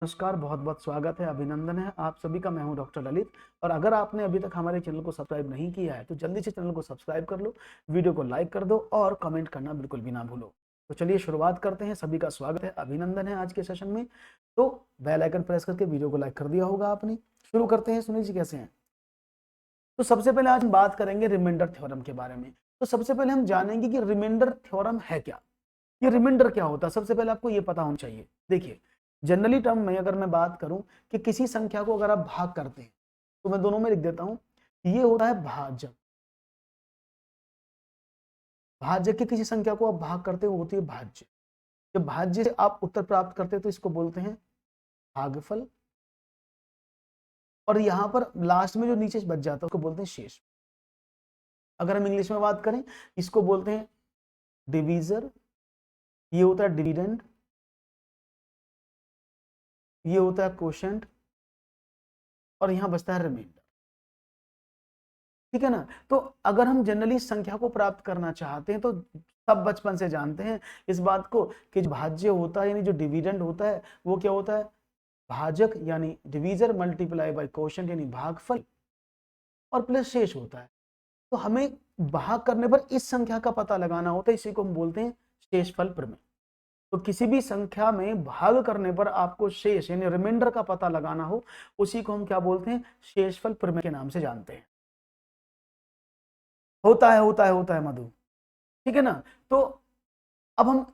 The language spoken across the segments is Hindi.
नमस्कार, बहुत-बहुत स्वागत है, अभिनंदन है आप सभी का। मैं हूं डॉक्टर ललित और अगर आपने अभी तक हमारे चैनल को सब्सक्राइब नहीं किया है, तो जल्दी से चैनल को सब्सक्राइब कर लो, वीडियो को लाइक कर दो और कमेंट करना बिल्कुल भी ना भूलो। तो चलिए शुरुआत करते हैं। सभी का स्वागत है, अभिनंदन है आज के सेशन में। तो बेल आइकन प्रेस करके वीडियो को लाइक कर दिया होगा आपने। शुरू करते हैं। सुनील जी कैसे हैं? तो सबसे पहले आज हम बात करेंगे रिमाइंडर थ्योरम के बारे में। तो सबसे पहले हम जानेंगे कि रिमाइंडर थ्योरम है क्या। ये रिमाइंडर क्या होता है, सबसे पहले आपको ये पता होना चाहिए। देखिए, जनरली टर्म में अगर मैं बात करूं कि किसी संख्या को अगर आप भाग करते हैं, तो मैं दोनों में लिख देता हूं, ये होता है भाजक। भाजक की किसी संख्या को आप भाग करते हो, होती है भाज्य। जब भाज्य से आप उत्तर प्राप्त करते हैं तो इसको बोलते हैं भागफल। और यहां पर लास्ट में जो नीचे बच जाता है उसको बोलते हैं शेष। अगर हम इंग्लिश में बात करें, इसको बोलते हैं डिवीजर, ये होता है डिविडेंड, ये होता है कोशेंट और यहां बचता है रिमाइंडर। ठीक है ना। तो अगर हम जनरली संख्या को प्राप्त करना चाहते हैं तो सब बचपन से जानते हैं इस बात को कि जो भाज्य होता है यानी जो डिविडेंड होता है वो क्या होता है, भाजक यानी डिवीजर मल्टीप्लाई बाय कोशेंट यानी भागफल और प्लस शेष होता है। तो हमें भाग करने पर इस संख्या का पता लगाना होता है, इसी को हम बोलते हैं शेषफल प्रमेय। तो किसी भी संख्या में भाग करने पर आपको शेष यानी रिमाइंडर का पता लगाना हो, उसी को हम क्या बोलते हैं, शेषफल प्रमेय के नाम से जानते हैं। होता है मधु। ठीक है ना। तो अब हम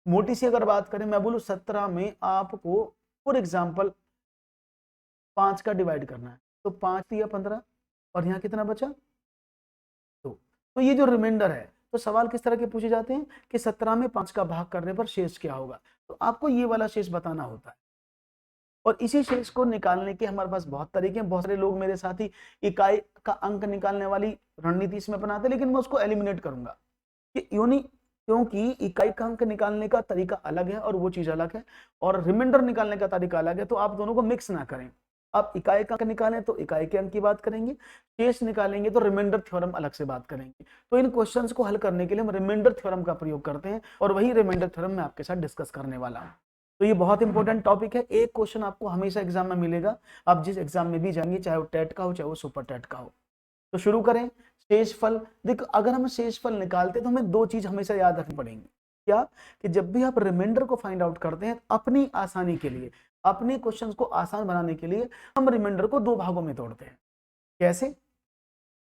मोटी सी अगर बात करें, मैं बोलूं 17 में आपको फॉर एग्जाम्पल 5 का डिवाइड करना है, तो 5 दिया 15 और यहाँ कितना बचा 2। तो ये जो रिमाइंडर है, तो सवाल किस तरह के पूछे जाते हैं कि 17 में 5 का भाग करने पर शेष क्या होगा, तो आपको ये वाला शेष बताना होता है। और इसी शेष को निकालने के हमारे पास बहुत तरीके हैं। बहुत सारे लोग मेरे साथ ही इकाई का अंक निकालने वाली रणनीति इसमें अपनाते हैं, लेकिन मैं उसको एलिमिनेट करूंगा कि यूनी, क्योंकि इकाई का अंक निकालने का तरीका अलग है और वो चीज अलग है, और रिमाइंडर निकालने का तरीका अलग है। तो आप दोनों को मिक्स ना करें। आप इकाई का अंक निकालें तो इकाई के अंक की बात करेंगे, शेष निकालेंगे तो रिमाइंडर थ्योरम अलग से बात करेंगे। तो इन क्वेश्चंस को हल करने के लिए हम रिमाइंडर थ्योरम का प्रयोग करते हैं और वही रिमाइंडर थ्योरम मैं आपके साथ डिस्कस करने वाला हूं। तो ये बहुत इंपॉर्टेंट टॉपिक है। एक क्वेश्चन आपको हमेशा एग्जाम में मिलेगा, आप जिस एग्जाम में भी जाएंगे, चाहे वो टेट का हो चाहे वो सुपर टेट का हो। तो शुरू करें। शेषफल, देखो अगर हम शेषफल निकालते तो हमें दो चीज हमेशा याद रखनी पड़ेंगी। क्या? कि जब भी आप रिमाइंडर को फाइंड आउट करते हैं, अपनी आसानी के लिए, अपने क्वेश्चंस को आसान बनाने के लिए हम रिमाइंडर को दो भागों में तोड़ते हैं। कैसे?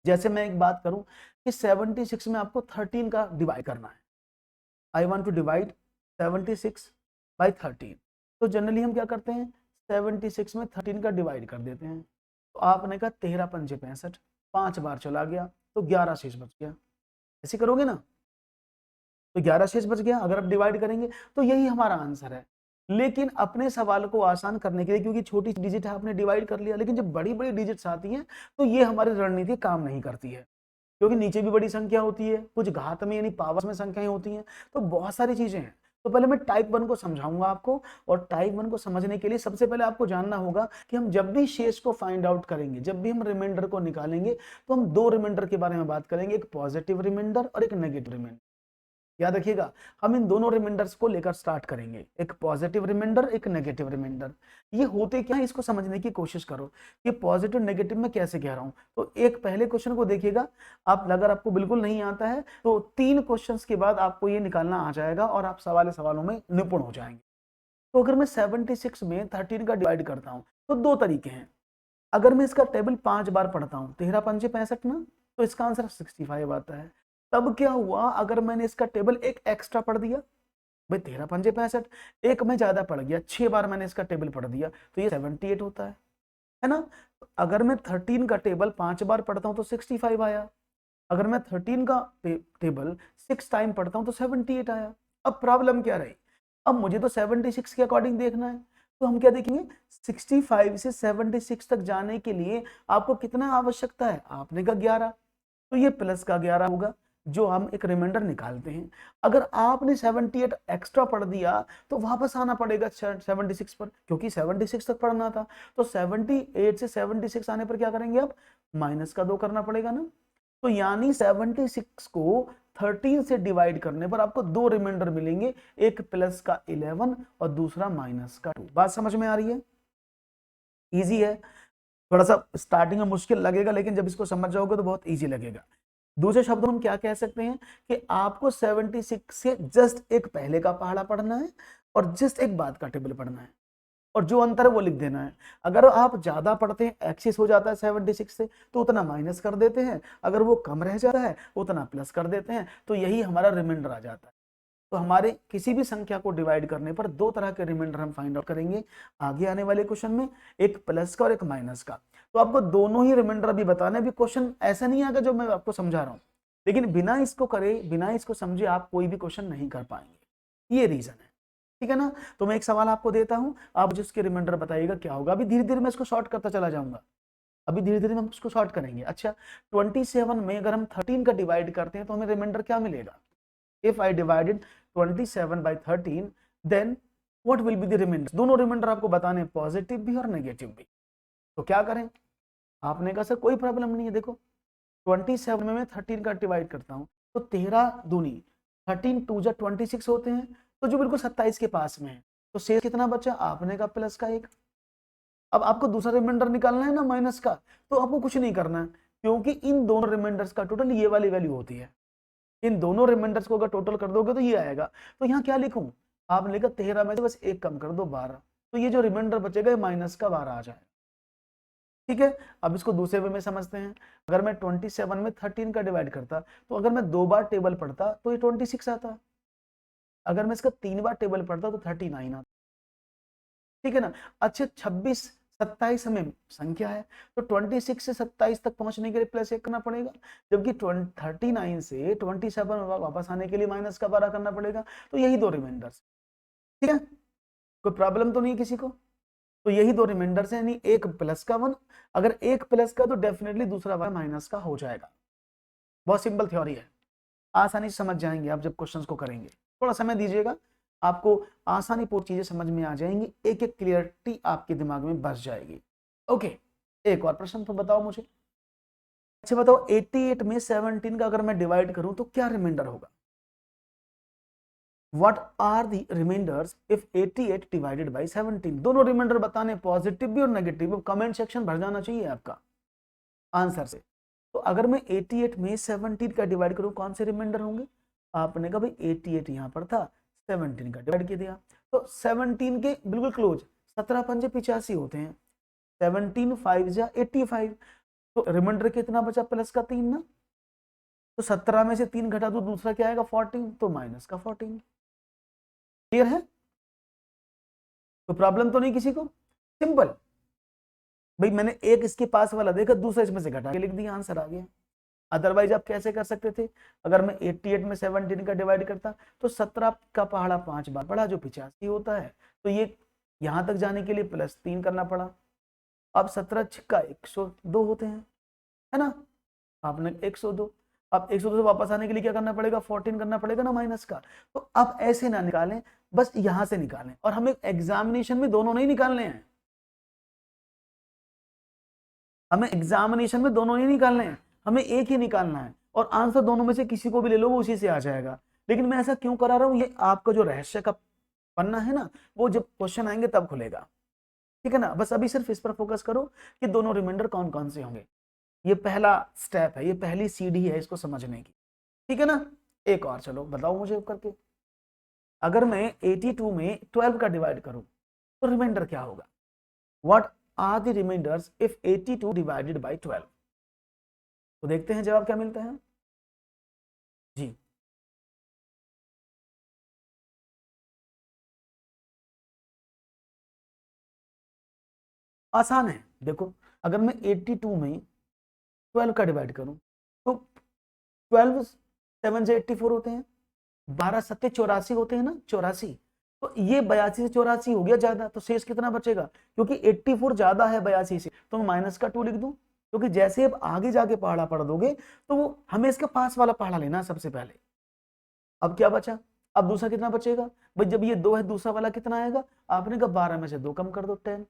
जैसे मैं एक बात करूं कि 76 में आपको 13 का डिवाइड करना है। I want to divide 76 by 13। तो जनरली हम क्या करते हैं, 76 में 13 का डिवाइड कर देते हैं। तो आपने कहा 13 पंजे 65, 5 बार चला गया तो 11 शेष बच गया। ऐसे करोगे ना, तो 11 शेष बच गया। अगर आप डिवाइड करेंगे तो यही हमारा आंसर है। लेकिन अपने सवाल को आसान करने के लिए, क्योंकि छोटी डिजिट है आपने डिवाइड कर लिया, लेकिन जब बड़ी बड़ी डिजिट्स आती हैं तो ये हमारी रणनीति काम नहीं करती है, क्योंकि नीचे भी बड़ी संख्या होती है, कुछ घात में यानी पावर्स में संख्याएं होती हैं, तो बहुत सारी चीजें हैं। तो पहले मैं टाइप 1 को समझाऊंगा आपको, और टाइप 1 को समझने के लिए सबसे पहले आपको जानना होगा कि हम जब भी शेष को फाइंड आउट करेंगे, जब भी हम रिमाइंडर को निकालेंगे, तो हम दो रिमाइंडर के बारे में बात करेंगे, एक पॉजिटिव रिमाइंडर और एक नेगेटिव रिमाइंडर। याद रखिएगा, हम इन दोनों रिमाइंडर्स को लेकर स्टार्ट करेंगे, एक पॉजिटिव रिमाइंडर एक नेगेटिव रिमाइंडर। ये होते क्या है, इसको समझने की कोशिश करो कि पॉजिटिव नेगेटिव में कैसे कह रहा हूं। तो एक पहले क्वेश्चन को देखिएगा आप, अगर आपको बिल्कुल नहीं आता है तो 3 क्वेश्चंस के बाद आपको ये निकालना आ जाएगा और आप सवालों में निपुण हो जाएंगे। तो अगर मैं 76 में 13 का डिवाइड करता हूं तो दो तरीके हैं। अगर मैं इसका टेबल 5 बार पढ़ता हूं, 13 पंजे 65 ना, तो इसका आंसर 65 आता है। तब क्या हुआ, अगर मैंने इसका टेबल एक एक्स्ट्रा पढ़ दिया, भाई 13 पंजे 65, एक में ज्यादा पढ़ गया, 6 बार मैंने इसका टेबल पढ़ दिया, तो ये 78 होता है ना। तो अगर मैं 13 का टेबल 5 बार पढ़ता हूं तो 65 आया। अगर मैं 13 का टेबल 6 टाइम पढ़ता हूं तो 78 आया। अब प्रॉब्लम क्या रही, अब मुझे तो 76 के अकॉर्डिंग देखना है। तो हम क्या देखेंगे, 65 से 76 तक जाने के लिए आपको कितना आवश्यकता है, आपने कहा 11, तो ये प्लस का 11 होगा, जो हम एक रिमाइंडर निकालते हैं। अगर आपने 78 एक्स्ट्रा पढ़ दिया तो वापस आना पड़ेगा 76 पर, क्योंकि 76 तक पढ़ना था। तो 78 से 76 आने पर क्या करेंगे, अब माइनस का 2 करना पड़ेगा ना। तो यानी 76 को 13 से डिवाइड करने पर आपको दो रिमाइंडर मिलेंगे, एक प्लस का 11 और दूसरा माइनस का 2। बात समझ में आ रही है? इजी है, थोड़ा सा स्टार्टिंग में मुश्किल लगेगा लेकिन जब इसको समझ जाओगे तो बहुत इजी लगेगा। दूसरे शब्दों में हम क्या कह सकते हैं कि आपको 76 से जस्ट एक पहले का पहाड़ा पढ़ना है और जस्ट एक बाद का टेबल पढ़ना है, और जो अंतर है वो लिख देना है। अगर आप ज्यादा पढ़ते हैं, एक्सिस हो जाता है 76 से, तो उतना माइनस कर देते हैं, अगर वो कम रह जाता है उतना प्लस कर देते हैं, तो यही हमारा रिमाइंडर आ जाता है। तो हमारे किसी भी संख्या को डिवाइड करने पर दो तरह के रिमाइंडर हम फाइंड आउट करेंगे आगे आने वाले क्वेश्चन में, एक प्लस का और एक माइनस का। तो आपको दोनों ही रिमाइंडर अभी बताने, अभी क्वेश्चन ऐसा नहीं आएगा जो मैं आपको समझा रहा हूँ, लेकिन बिना इसको करे, बिना इसको समझे आप कोई भी क्वेश्चन नहीं कर पाएंगे, ये रीजन है। ठीक है ना? तो मैं एक सवाल आपको देता हूं, आप मुझे उसके रिमाइंडर बताइएगा क्या होगा। अभी धीरे धीरे मैं इसको शॉर्ट करता चला जाऊंगा, अभी धीरे धीरे हम इसको शॉर्ट करेंगे। अच्छा, 27 में अगर हम 13 का डिवाइड करते हैं तो हमें रिमाइंडर क्या मिलेगा? If I divided 27 by 13 then what will be the reminder? दोनों रिमाइंडर आपको बताने, पॉजिटिव भी और नेगेटिव भी। तो क्या करें? आपने कहा सर कोई प्रॉब्लम नहीं है, देखो 27 में मैं 13 का डिवाइड करता हूं तो 13 दूनी 13 2 जा 26 होते हैं, तो जो बिल्कुल 27 के पास में है, तो शेष कितना बचा? आपने का प्लस का 1। अब आपको दूसरा रिमाइंडर निकालना है ना माइनस का, तो आपको कुछ नहीं करना है, क्योंकि इन दोनों रिमाइंडर्स का टोटल ये वाली वैल्यू होती है। इन दोनों रिमाइंडर्स को अगर टोटल कर दोगे तो ये आएगा। तो यहाँ क्या लिखूं? आपने लिखा 13 में से बस एक कम कर दो 12, तो ये जो रिमाइंडर बचेगा ये माइनस का 12 आ जाएगा। ठीक है, अब इसको दूसरे वे में समझते हैं। अगर मैं 27 में 13 का डिवाइड करता, तो अगर मैं 2 बार टेबल पढ़ता तो ये 26 आता, अगर मैं इसका 3 बार टेबल पढ़ता तो 39 आता। ठीक है ना? अच्छा, 26 27 हमें संख्या है, तो 26 से 27 तक पहुंचने के लिए प्लस 1 करना पड़ेगा, जबकि 39 से 27 वापस आने के लिए माइनस का 12 करना पड़ेगा। तो यही दो रिमाइंडर्स। ठीक है, कोई प्रॉब्लम तो नहीं किसी को? तो यही दो रिमाइंडर्स हैं, यानी एक प्लस का 1, अगर एक प्लस का तो डेफिनेटली दूसरा वाला माइनस का हो जाएगा। बहुत सिंपल थ्योरी है, आसानी से समझ जाएंगे आप जब क्वेश्चंस को करेंगे। थोड़ा समय दीजिएगा, आपको आसानी पूरी चीजें समझ में आ जाएंगी, एक एक क्लियरिटी आपके दिमाग में बस जाएगी। ओके, एक और प्रश्न तो बताओ मुझे। अच्छा बताओ, 88 में 17 का अगर मैं डिवाइड करूं तो क्या रिमाइंडर होगा? What are the remainders if 88 divided by 17? दोनों रिमाइंडर बताने, पॉजिटिव भी और नेगेटिव। कमेंट सेक्शन भर जाना चाहिए आपका आंसर से। तो अगर मैं 88 में 17 का डिवाइड करूं, कौन से रिमाइंडर होंगे? आपने कहा भाई 88 यहां पर था, 17 का डिवाइड किया दिया, तो 17 के बिल्कुल क्लोज, 17 पंजे 85 होते हैं, 17 5 जा 85, तो रिमाइंडर कितना बचा? प्लस का 3 ना, तो 17 में से 3 घटा दो, दूसरा क्या आएगा? 14, तो माइनस का 14। क्लियर है? तो प्रॉब्लम तो नहीं किसी को? सिंपल भाई, मैंने एक इसके पास वाला देखा, दूसरा इसमें से घटा के लिख दिया, आंसर आ गया। अदरवाइज आप कैसे कर सकते थे? अगर मैं 88 में 17 का डिवाइड करता तो 17 का पहाड़ा 5 बार पढ़ा, जो 85 होता है, तो ये यहां तक जाने के लिए प्लस 3 करना पड़ा। अब 17 छिक्का 102 होते हैं, है ना? आपने 102, अब 102 से वापस आने के लिए क्या करना पड़ेगा? 14 करना पड़ेगा ना माइनस का। तो आप ऐसे ना निकालें, बस यहां से निकालें, और हमें एग्जामिनेशन में दोनों नहीं निकालने हैं, हमें एग्जामिनेशन में दोनों नहीं निकालने हैं, हमें एक ही निकालना है, और आंसर दोनों में से किसी को भी ले लो वो उसी से आ जाएगा। लेकिन मैं ऐसा क्यों करा रहा हूं? ये आपका जो रहस्य का पन्ना है ना, वो जब क्वेश्चन आएंगे तब खुलेगा। ठीक है ना? बस अभी सिर्फ इस पर फोकस करो कि दोनों रिमाइंडर कौन कौन से होंगे। ये पहला स्टेप है, ये पहली सीढ़ी है इसको समझने की। ठीक है ना? एक और चलो बताओ मुझे करके, अगर मैं 82 में 12 का डिवाइड करूं तो रिमाइंडर क्या होगा? What are the reminders if 82 divided by 12? तो देखते हैं जवाब क्या मिलता है जी। आसान है, देखो अगर मैं 82 में 12 का डिवाइड करूं तो 12 7 से 84 होते हैं, 12 सत्ते 84 होते हैं ना, 84, तो ये 82 से 84 हो गया ज्यादा, तो शेष कितना बचेगा? क्योंकि 84 ज्यादा है 82 से, तो मैं माइनस का 2 लिख दूं, क्योंकि जैसे अब आगे जाके पहाड़ा पढ़ दोगे तो वो हमें इसका पास वाला पहाड़ा लेना सबसे पहले। अब क्या बचा? अब दूसरा कितना बचेगा भाई? जब ये 2 है, दूसरा वाला कितना आएगा? आपने कहा 12 में से 2 कम कर दो, 10।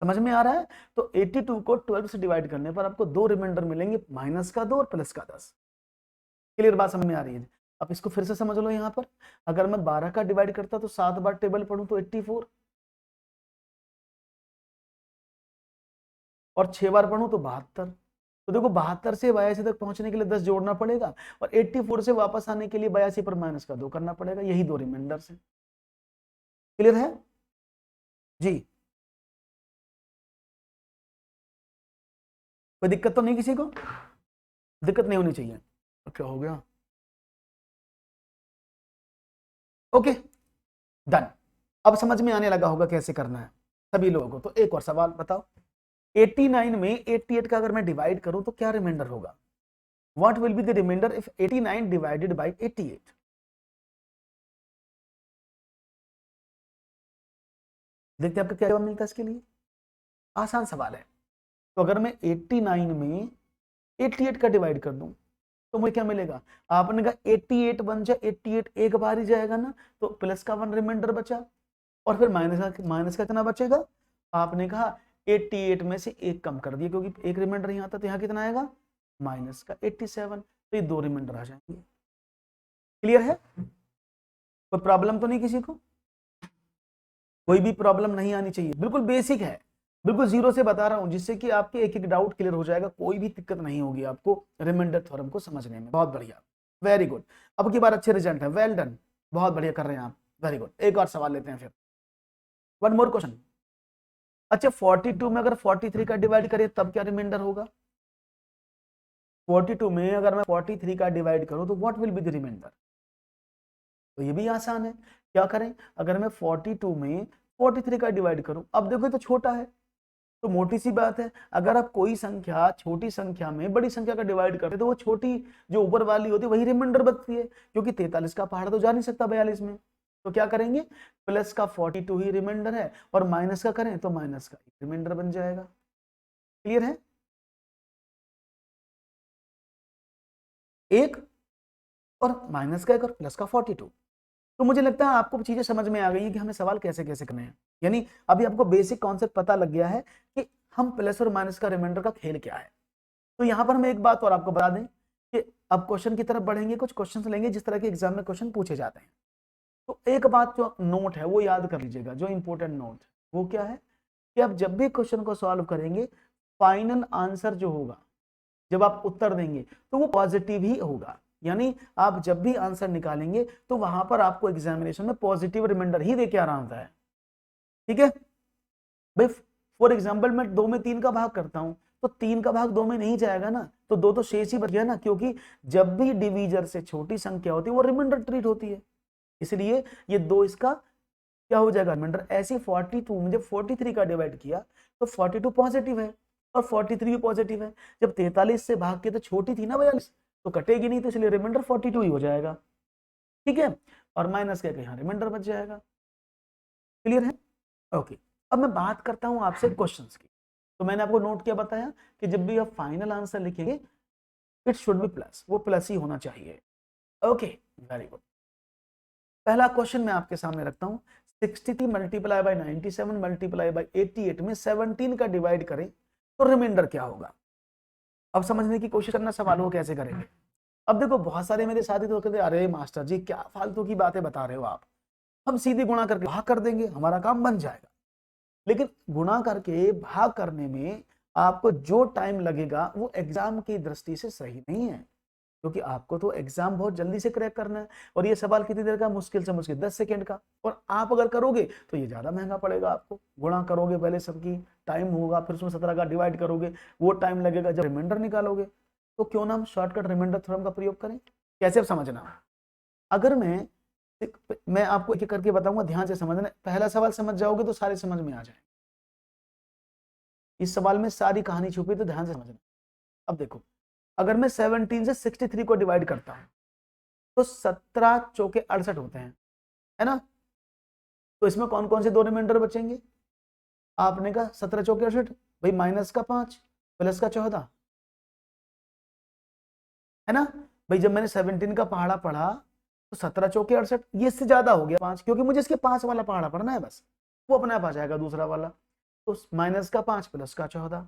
समझ में आ रहा है? तो 82 को 12 से डिवाइड करने पर आपको दो रिमाइंडर मिलेंगे, माइनस का 2 और प्लस का 10। क्लियर बात समझ में आ रही है? अब इसको फिर से समझ लो। यहाँ पर अगर मैं 12 का डिवाइड करता तो 7 बार टेबल पढ़ूं तो 84, और 6 बार पढ़ूं तो 72। तो देखो 72 से 82 तक पहुंचने के लिए 10 जोड़ना पड़ेगा, और 84 से वापस आने के लिए 82 पर माइनस का 2 करना पड़ेगा। यही दो रिमाइंडर्स है। क्लियर है जी? कोई दिक्कत तो नहीं? किसी को दिक्कत नहीं होनी चाहिए। क्या हो गया? Okay done. अब समझ में आने लगा होगा कैसे करना है सभी लोगों को। तो एक और सवाल बताओ, 89 में 88 का अगर मैं डिवाइड करूं तो क्या रिमाइंडर होगा? What will be the reminder if 89 divided by 88? देखते हैं आपका क्या जवाब मिलता है इसके लिए। आसान सवाल है। तो अगर मैं 89 में 88 का डिवाइड कर दूं तो मुझे क्या मिलेगा? आपने कहा 88 बन जाए, 88 एक बार ही जाएगा ना, तो प्लस का 1 रिमाइंडर बचा, और फिर माइनस का कितना बचेगा? आपने कहा 88 में से एक कम कर दिया, क्योंकि एक रिमाइंडर यहाँ था, तो यहाँ कितना आएगा? माइनस का 87। तो ये दो रिमाइंडर आ जाएंगे। क्लियर है? कोई प्रॉब्लम तो नहीं किसी को? कोई भी प्रॉब्लम नहीं आनी चाहिए, बिल्कुल बेसिक है, बिल्कुल जीरो से बता रहा हूं, जिससे कि आपके एक एक डाउट क्लियर हो जाएगा। कोई भी दिक्कत नहीं होगी आपको रिमाइंडर थ्योरम को समझने में। बहुत बढ़िया, वेरी गुड। अब की बार अच्छे रिजल्ट है, वेल डन, बहुत बढ़िया कर रहे हैं आप, वेरी गुड। एक और सवाल लेते हैं फिर, वन मोर क्वेश्चन। अच्छा 42 में अगर 43 का डिवाइड करें तब क्या रिमाइंडर होगा? 42 में अगर मैं 43 का डिवाइड करूं तो what will be the reminder? तो ये भी आसान है। क्या करें? अगर मैं 42 में 43 का डिवाइड करूं, अब देखो तो छोटा है, तो मोटी सी बात है, अगर आप कोई संख्या छोटी संख्या में बड़ी संख्या का डिवाइड करते तो वो छोटी जो ऊपर वाली होती है वही रिमाइंडर बनती है, क्योंकि 43 का पहाड़ तो जा नहीं सकता 42 में। तो क्या करेंगे? प्लस का 42 ही रिमाइंडर है, और माइनस का करें तो माइनस का रिमाइंडर बन जाएगा। क्लियर है? एक और माइनस का एक और प्लस का 42। तो मुझे लगता है आपको चीजें समझ में आ गई है कि हमें सवाल कैसे कैसे करने हैं। यानी अभी आपको बेसिक कॉन्सेप्ट पता लग गया है कि हम प्लस और माइनस का रिमाइंडर का खेल क्या है। तो यहां पर हम एक बात और आपको बता दें कि अब क्वेश्चन की तरफ बढ़ेंगे, कुछ क्वेश्चंस लेंगे जिस तरह के एग्जाम में क्वेश्चन पूछे जाते हैं। तो एक बात जो नोट है वो याद कर लीजिएगा, जो इंपॉर्टेंट नोट है वो क्या है कि आप जब भी क्वेश्चन को सॉल्व करेंगे, फाइनल आंसर जो होगा जब आप उत्तर देंगे तो वो पॉजिटिव ही होगा। यानी आप जब भी आंसर निकालेंगे तो वहां पर आपको एग्जामिनेशन में पॉजिटिव रिमाइंडर ही देके आना होता है। ठीक है भाई? फॉर एग्जाम्पल मैं 2 में 3 का भाग करता हूं तो 3 का भाग 2 में नहीं जाएगा ना, तो 2 तो शेष ही बच गया ना, क्योंकि जब भी डिवीजर से छोटी संख्या होती है वो रिमाइंडर ट्रीट होती है। इसलिए ये 2 इसका क्या हो जाएगा? रिमाइंडर। ऐसे 42 में जब 43 का डिवाइड किया तो 42 पॉजिटिव है और 43 भी पॉजिटिव है। जब 43 से भाग के तो छोटी थी ना 42, तो कटेगी नहीं, तो इसलिए रिमाइंडर 42 ही हो जाएगा। ठीक है? और माइनस के यहाँ रिमाइंडर बच जाएगा। क्लियर है? ओके। अब मैं बात करता हूं आपसे क्वेश्चंस की। तो मैंने आपको नोट क्या बताया कि जब भी आप फाइनल आंसर लिखेंगे इट शुड बी प्लस, वो प्लस ही होना चाहिए। Okay very good. पहला क्वेश्चन मैं आपके सामने रखता हूं, 63 मल्टीप्लाई बाय 97 मल्टीप्लाई बाय 88 में 17 का डिवाइड करें तो रिमाइंडर क्या होगा? अब समझने की कोशिश करना सवाल को कैसे करेंगे। अब देखो बहुत सारे मेरे साथी तो कहते अरे मास्टर जी क्या फालतू की बातें बता रहे हो आप, हम सीधे गुणा करके भाग कर देंगे हमारा काम बन जाएगा। लेकिन गुणा करके भाग करने में आपको जो टाइम लगेगा वो एग्जाम की दृष्टि से सही नहीं है, क्योंकि आपको तो एग्जाम बहुत जल्दी से क्रैक करना है, और ये सवाल कितनी देर का? मुश्किल से मुश्किल 10 सेकंड का। और आप अगर करोगे तो ये ज्यादा महंगा पड़ेगा आपको। गुणा करोगे पहले सबकी, टाइम होगा, फिर उसमें 17 का डिवाइड करोगे, वो टाइम लगेगा, जब रिमाइंडर निकालोगे। तो क्यों ना हम शॉर्टकट रिमाइंडर थ्योरम का प्रयोग करें। कैसे समझना? अगर मैं आपको एक एक करके बताऊंगा, ध्यान से समझना। पहला सवाल समझ जाओगे तो सारे समझ में आ जाए। इस सवाल में सारी कहानी छुपी, तो ध्यान से समझना। अब देखो, अगर मैं 17 से 63 को डिवाइड करता हूं तो 17 चौके 68 होते हैं, है ना? तो इसमें कौन कौन से दो रिमाइंडर बचेंगे? आपने कहा 17 चौके 68, भाई माइनस का 5 प्लस का 14, है ना? भाई जब मैंने 17 का पहाड़ा पढ़ा तो 17 चौके 68, ये इससे ज्यादा हो गया 5, क्योंकि मुझे इसके 5 वाला पहाड़ा पढ़ना है, बस वो अपने आप आ जाएगा दूसरा वाला। तो माइनस का 5 प्लस का 14।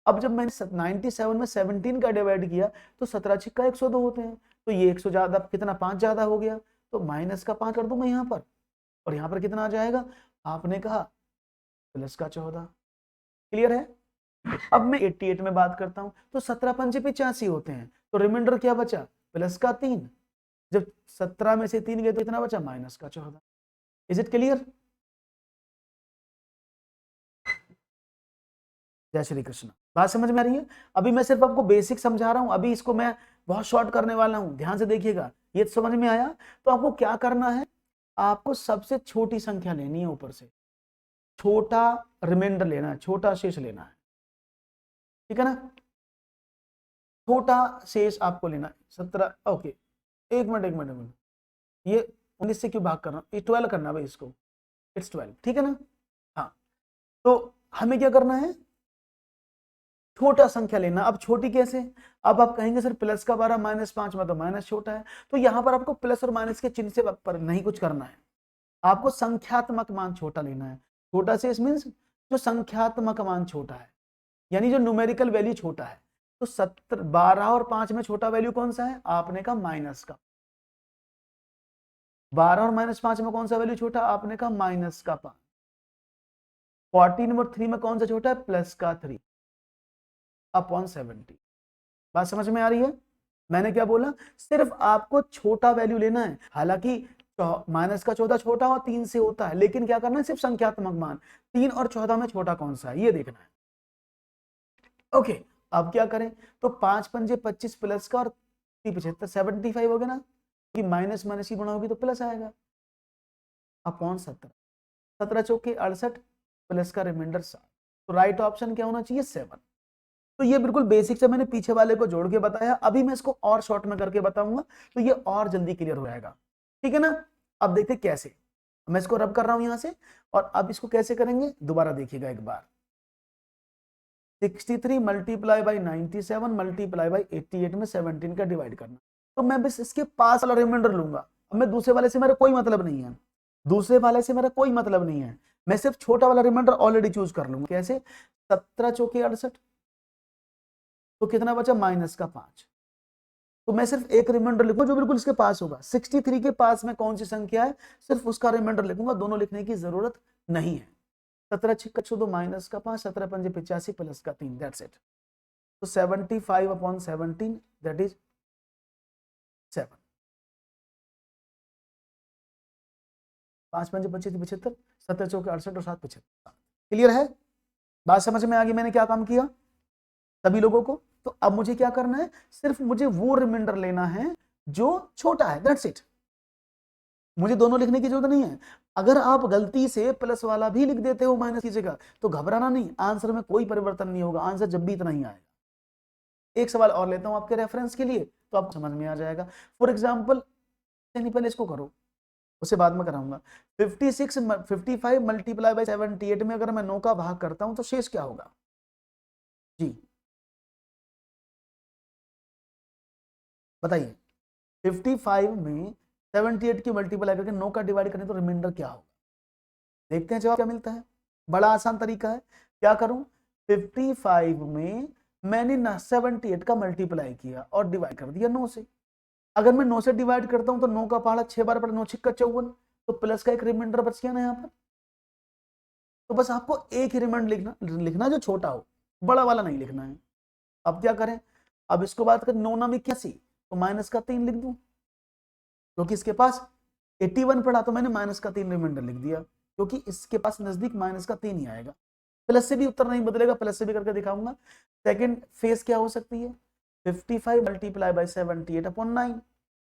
अब जब मैंने 97 में 17 का डिवाइड किया तो 17 छिक्का 102 होते हैं, तो ये 100 ज्यादा कितना 5 ज्यादा हो गया, तो माइनस का 5 कर दूंगा यहाँ पर, और यहाँ पर कितना आ जाएगा, आपने कहा प्लस का 14। क्लियर है। अब मैं 88 में बात करता हूं, तो 17 पंजे 85 होते हैं, तो रिमाइंडर क्या बचा, प्लस का 3। जब 17 में से 3 गए तो इतना बचा माइनस का 14। Is it clear. जय श्री कृष्ण। बात समझ में आ रही है। अभी मैं सिर्फ आपको बेसिक समझा रहा हूं, अभी इसको मैं बहुत शॉर्ट करने वाला हूं, ध्यान से देखिएगा। ये समझ में आया। तो आपको क्या करना है, आपको सबसे छोटी संख्या लेनी है, ऊपर से छोटा रिमाइंडर लेना है, छोटा शेष लेना है, ठीक है ना। छोटा शेष आपको लेना है 17। ओके, एक मिनट एक मिनट एक मिनट, ये 19 से क्यों भाग करना, ये 12 करना भाई इसको, इट्स 12, ठीक है ना। हाँ, तो हमें क्या करना है, छोटा संख्या लेना। अब छोटी कैसे, अब आप कहेंगे सर प्लस का 12 -5 में तो माइनस छोटा है, तो यहां पर आपको प्लस और माइनस के चिन्ह से पर नहीं कुछ करना है, आपको संख्यात्मक मान छोटा लेना है। छोटा शेष मीन्स जो संख्यात्मक मान छोटा है, यानी जो न्यूमेरिकल वैल्यू छोटा है। तो 12 और 5 में छोटा वैल्यू कौन सा है, आपने कहा माइनस का। 12 और -5 में कौन सा वैल्यू छोटा, आपने कहा माइनस का 5। 14 और 3 में कौन सा छोटा है, प्लस का 3 अपॉन 70। बात समझ में आ रही है। मैंने क्या बोला, सिर्फ आपको छोटा वैल्यू लेना है। हालांकि माइनस का 14 छोटा और 3 से होता है, लेकिन क्या करना है, सिर्फ संख्यात्मक मान 3 और 14 में छोटा कौन सा है ये देखना है। ओके, अब क्या करें, तो 5 पंजे 25 प्लस का और 75 75 हो गया ना, कि माइनस माइनस की गुणा होगी तो प्लस आएगा अपॉन 17। 17 चौके 68 प्लस का रिमाइंडर 7। तो राइट ऑप्शन क्या होना चाहिए, 7। तो ये बिल्कुल बेसिक से मैंने पीछे वाले को जोड़ के बताया, अभी मैं इसको और शॉर्ट में करके बताऊंगा, तो ये और जल्दी क्लियर हो जाएगा, ठीक है ना। अब देखते कैसे, मैं इसको रब कर रहा हूं यहां से, और अब इसको कैसे करेंगे दोबारा देखिएगा एक बार। 63 मल्टीप्लाई बाई 97 मल्टीप्लाई बाई 88 में 17 का डिवाइड करना। तो मैं बस इसके पास वाला रिमाइंडर लूंगा, अब मैं दूसरे वाले से मेरा कोई मतलब नहीं है, दूसरे वाले से मेरा कोई मतलब नहीं है, मैं सिर्फ छोटा वाला रिमाइंडर ऑलरेडी चूज कर लूंगा। कैसे, 17 चौके 68, तो कितना बचा माइनस का 5। तो मैं सिर्फ एक रिमाइंडर लिखूंगा जो बिल्कुल इसके पास होगा। 63 के पास में कौन सी संख्या है, सिर्फ उसका रिमाइंडर लिखूंगा, दोनों लिखने की जरूरत नहीं है। 17 छिक्का 14 माइनस का 5, 17 पंजे 85 प्लस का 3, दैट्स इट। तो 75 अपॉन 17 दैट इज 7। 5 पंजे 25 75, 17 चौके 68 और 7 75। क्लियर है, बात समझ में आ गई मैंने क्या काम किया सभी लोगों को। तो अब मुझे क्या करना है, सिर्फ मुझे वो रिमाइंडर लेना है जो छोटा है, दैट्स इट। मुझे दोनों लिखने की जरूरत नहीं है। अगर आप गलती से प्लस वाला भी लिख देते हो माइनस की जगह, तो घबराना नहीं, आंसर में कोई परिवर्तन नहीं होगा, आंसर जब भी इतना ही आएगा। एक सवाल और लेता हूं आपके रेफरेंस के लिए, तो आपको समझ में आ जाएगा। फॉर एग्जाम्पल, पहले इसको करो, उसे बाद में कराऊंगा। 55 मल्टीप्लाई बाई 78 में अगर मैं 9 का भाग करता हूं तो शेष क्या होगा जी, बताइए। 55 में 78 की मल्टीप्लाई करके 9 का डिवाइड करें तो रिमाइंडर क्या होगा, देखते हैं जवाब क्या मिलता है। बड़ा आसान तरीका है, क्या करूं, 55 में मैंने 78 का मल्टीप्लाई किया और डिवाइड कर दिया 9 से। अगर मैं 9 से डिवाइड करता हूं तो 9 का पहाड़ा 6 बार पड़ा, 9 छिक्का 54, तो प्लस का एक रिमाइंडर बच गया ना यहाँ पर। तो बस आपको एक ही रिमाइंडर लिखना जो छोटा हो, बड़ा वाला नहीं लिखना है। अब क्या करें, अब इसको बात करें 9 नाम 81, तो माइनस का 3 लिख दूं, क्योंकि इसके पास 81 पड़ा, तो मैंने माइनस का 3 रिमाइंडर लिख दिया, क्योंकि इसके पास नजदीक माइनस का 3 ही आएगा। प्लस से भी उत्तर नहीं बदलेगा, प्लस से भी करके दिखाऊंगा। सेकंड फेज क्या हो सकती है, 55 मल्टीप्लाई बाई 78 अपॉन 9।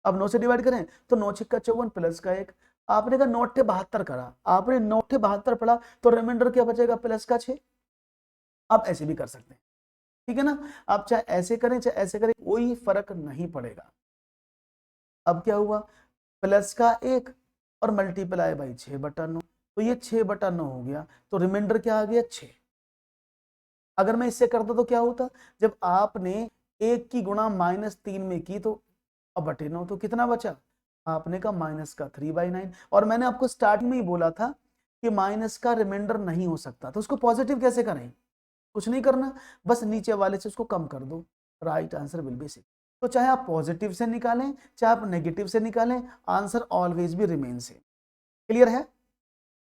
अब 9 से डिवाइड करें तो 9 छिक्का 54 प्लस का 1। आपने कहा 9 अट्ठे 72 करा, आपने 9 अट्ठे 72 पढ़ा, तो रिमाइंडर क्या बचेगा, प्लस का 6। आप ऐसे भी कर सकते हैं, ठीक है ना। आप चाहे ऐसे करें चाहे ऐसे करें, कोई फर्क नहीं पड़ेगा। अब क्या हुआ, प्लस का 1 और मल्टीप्लाई बाई 6/9, तो ये 6/9 हो गया, तो रिमाइंडर क्या आ गया, 6। अगर मैं इससे करता तो क्या होता, जब आपने 1 की गुणा -3 में की तो अब बटे 9, तो कितना बचा, आपने कहा माइनस का 3/9। और मैंने आपको स्टार्टिंग में ही बोला था कि माइनस का रिमाइंडर नहीं हो सकता, तो उसको पॉजिटिव कैसे करें, कुछ नहीं करना, बस नीचे वाले से उसको कम कर दो, राइट आंसर विल बी 6। तो चाहे आप पॉजिटिव से निकालें चाहे आप नेगेटिव से निकालें, आंसर ऑलवेज भी रिमेन सेम। क्लियर है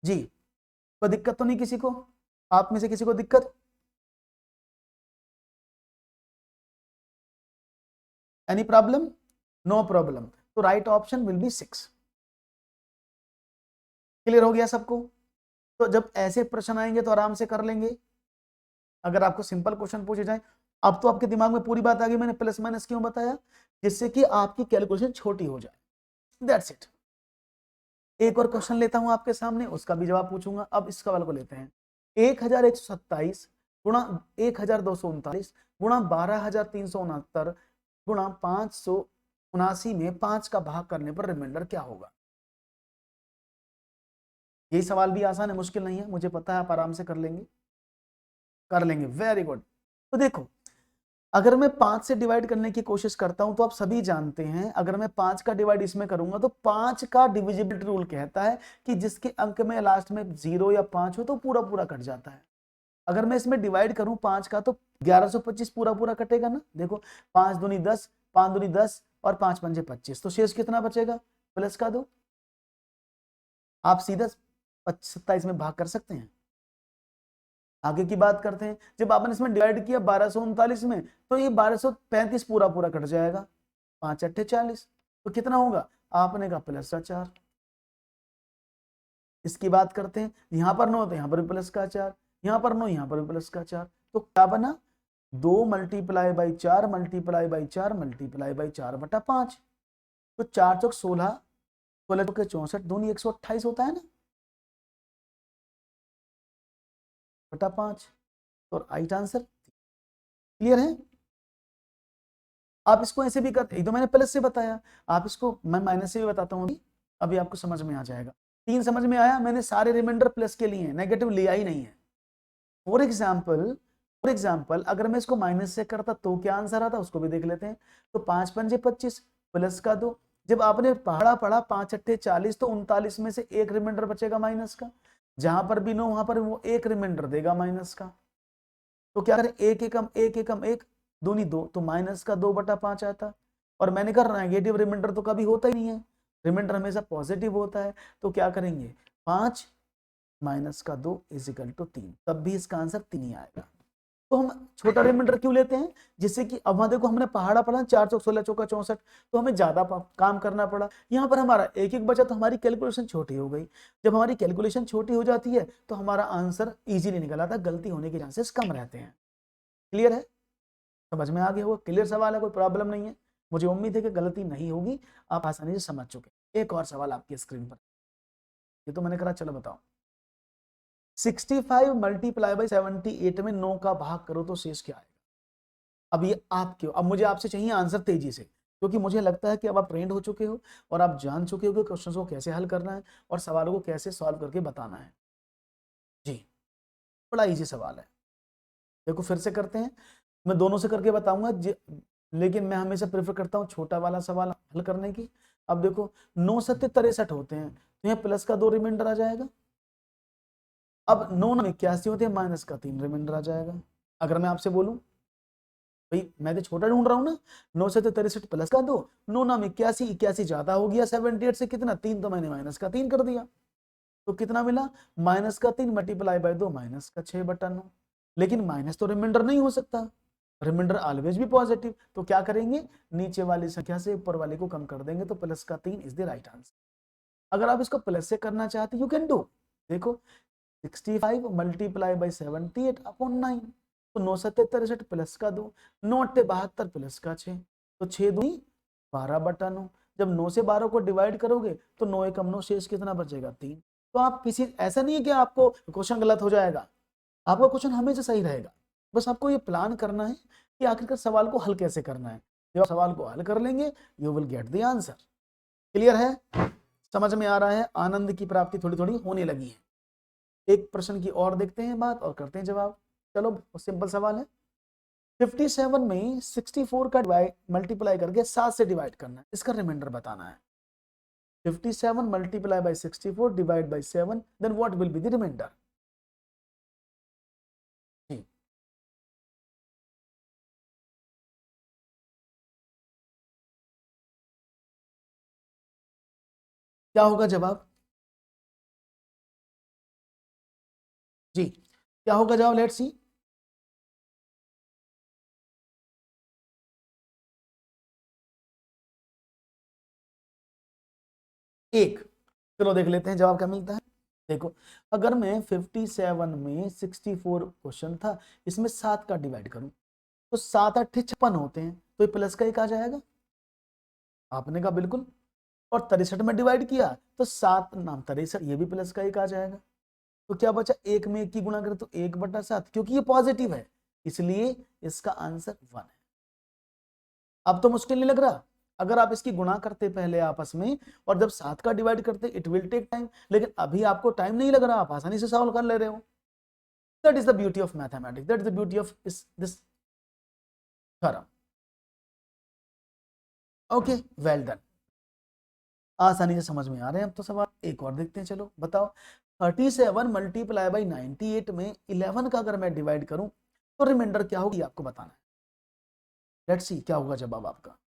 जी? कोई दिक्कत तो नहीं किसी को? आप में से किसी को दिक्कत? Any problem? No problem. तो right option will be 6। Clear हो गया सबको? तो जब ऐसे प्रश्न आएंगे तो आराम से कर लेंगे। अगर आपको सिंपल क्वेश्चन पूछे जाए, अब तो आपके दिमाग में पूरी बात आ गई, मैंने प्लस माइनस क्यों बताया, जिससे कि आपकी कैलकुलेशन छोटी हो जाए। That's it. एक और क्वेश्चन लेता हूं आपके सामने, उसका भी जवाब पूछूंगा। अब इस सवाल को लेते हैं। 1127 गुणा 1239 गुणा 12369 गुणा 579 में 5 का भाग करने पर रिमाइंडर क्या होगा? यही सवाल भी आसान है, मुश्किल नहीं है, मुझे पता है आप आराम से कर लेंगे। कर लेंगे, वेरी गुड। तो देखो, अगर मैं 5 से डिवाइड करने की कोशिश करता हूं तो आप सभी जानते हैं, अगर मैं 5 का डिवाइड इसमें करूंगा तो 5 का डिविजिबिलिटी रूल कहता है कि जिसके अंक में लास्ट में 0 या 5 हो तो पूरा पूरा कट जाता है। अगर मैं इसमें डिवाइड करूं 5 का तो 1125 पूरा पूरा कटेगा ना। देखो 5 दूनी 10, 5 दूनी 10 और 5 पंजे 25, तो शेष कितना बचेगा? प्लस का 2। आप सीधा 27 में भाग कर सकते हैं। आगे की बात करते हैं, जब आपने इसमें डिवाइड किया 1239 में, तो ये 1235 पूरा पूरा कट जाएगा, 5 अट्ठे 40, तो कितना होगा? आपने कहा प्लस का 4। इसकी बात करते हैं, यहां पर 9 तो यहां पर भी प्लस का 4, यहां पर 9 यहां पर भी प्लस का 4, तो क्या बना? 2 multiply by 4 multiply by 4 multiply by 4/5। तो 4 चौक 16, 16 चौके 64, दूनी 128 होता है ना, बटा 5। तो राइट आंसर। क्लियर है? आप इसको ऐसे भी करते, एक तो मैंने प्लस से बताया, आप इसको मैं माइनस से भी बताता हूँ अभी, अभी आपको समझ में आ जाएगा। 3 समझ में आया? मैंने सारे रिमाइंडर प्लस के लिए हैं, नेगेटिव लिया ही नहीं है। फॉर एग्जाम्पल अगर मैं इसको माइनस से करता तो क्या आंसर आता, उसको भी देख लेते हैं। तो 5 पंजे 25 प्लस का 2। जब आपने पढ़ा 5 अट्ठे 40, तो 39 में से एक रिमाइंडर बचेगा माइनस का, जहां पर भी 9 वहां पर वो एक रिमाइंडर देगा माइनस का। तो क्या करें? एक एकम एक एकम एक, दूनी 2, तो माइनस का 2/5 आता। और मैंने कहा नेगेटिव रिमाइंडर तो कभी होता ही नहीं है, रिमाइंडर हमेशा पॉजिटिव होता है। तो क्या करेंगे? 5 माइनस का 2 इजिकल टू 3, तब भी इसका आंसर 3 ही आएगा। तो हम छोटा रिमाइंडर क्यों लेते हैं? जिससे कि अब वहां देखो हमने पहाड़ा पढ़ा 4 चौक 16 चौका 64, तो हमें ज्यादा काम करना पड़ा। यहाँ पर हमारा एक एक बचा, तो हमारी कैलकुलेशन छोटी हो गई। जब हमारी कैलकुलेशन छोटी हो जाती है तो हमारा आंसर इजीली निकल आता है, गलती होने के चांसेस कम रहते हैं। क्लियर है? समझ में आ गया होगा? क्लियर सवाल है, कोई प्रॉब्लम नहीं है। मुझे उम्मीद है कि गलती नहीं होगी, आप आसानी से समझ चुके। एक और सवाल आपकी स्क्रीन पर, ये तो मैंने करा, चलो बताओ। 65 मल्टीप्लाई बाई 78 में 9 का भाग करो तो शेष क्या आएगा? अब ये आप क्यों, अब मुझे आपसे चाहिए आंसर तेजी से, क्योंकि मुझे लगता है कि अब आप ट्रेंड हो चुके हो और आप जान चुके हो कि क्वेश्चंस को कैसे हल करना है और सवालों को कैसे सॉल्व करके बताना है। जी, बड़ा इजी सवाल है। देखो फिर से करते हैं, मैं दोनों से करके बताऊंगा, लेकिन मैं हमेशा प्रेफर करता हूँ छोटा वाला सवाल हल करने की। अब देखो 9 सत्ते 63 होते हैं, तो यहाँ प्लस का 2 रिमाइंडर आ जाएगा। अब 9 9 81 होते हैं, माइनस का 3 रिमाइंडर आ जाएगा। अगर मैं आपसे बोलूं भाई, मैं तो छोटा ढूंढ रहा हूं ना, 9 से 63 प्लस का 2, 9 9 81, 81 ज्यादा हो गया 78 से, कितना 3, तो मैंने माइनस का 3 कर दिया, तो कितना मिला? माइनस का 3 मल्टीप्लाई बाय 2 माइनस का 6/9। लेकिन माइनस तो रिमाइंडर नहीं हो सकता, रिमाइंडर ऑलवेज भी पॉजिटिव, तो क्या करेंगे? नीचे वाली संख्या से ऊपर वाले को कम कर देंगे, तो प्लस का 3 इज द राइट आंसर। अगर आप इसको प्लस से करना चाहते यू कैन डू। देखो 65 मल्टीप्लाई बाई 78/9, तो 9 सत्ते 63 प्लस का 2, 9 अट्ठे 72 प्लस का 6, तो 6 दूनी 12/9। जब 9 से 12 को डिवाइड करोगे तो 9 एकम 9, शेष कितना बचेगा? 3। तो आप किसी, ऐसा नहीं है कि आपको क्वेश्चन गलत हो जाएगा, आपका क्वेश्चन हमेशा सही रहेगा। बस आपको ये प्लान करना है कि आखिरकार सवाल को हल कैसे करना है। जब आप सवाल को हल कर लेंगे you will get the answer. Clear है? समझ में आ रहा है? आनंद की प्राप्ति थोड़ी थोड़ी होने लगी है। एक प्रश्न की और देखते हैं बात और करते हैं जवाब। चलो सिंपल सवाल है। 57 में 64 का मल्टीप्लाई करके 7 से डिवाइड करना है, इसका रिमाइंडर बताना है। 57 multiply by 64 divide by 7, then what will be the reminder? क्या होगा जवाब जी, क्या होगा जवाब? Let's see. एक। चलो देख लेते हैं जवाब क्या मिलता है। देखो, अगर मैं 57 में 64 क्वेश्चन था, इसमें 7 का डिवाइड करूं तो 7 8 56 होते हैं, तो ये प्लस का एक आ जाएगा। आपने कहा बिल्कुल। और 63 में डिवाइड किया तो 7 नाम 63, ये भी प्लस का एक आ जाएगा। तो क्या बचा? एक में एक की गुणा करें तो 1/7, क्योंकि ये पॉजिटिव है इसलिए इसका आंसर 1 है। अब तो मुश्किल नहीं लग रहा। अगर आप इसकी गुणा करते पहले आपस में और जब 7 का डिवाइड करते, इट विल टेक टाइम, लेकिन अभी आपको टाइम नहीं लग रहा, आप आसानी से सॉल्व कर ले रहे हो। That is the beauty of mathematics, that is the beauty of this theorem. Okay, well done, आसानी से समझ में आ रहे हैं अब तो सवाल। एक और देखते हैं, चलो बताओ। 37 मल्टीप्लाई बाई 98 में 11 का अगर मैं डिवाइड करूं तो रिमाइंडर क्या होगी, आपको बताना है। लेट्स सी क्या होगा जवाब आपका।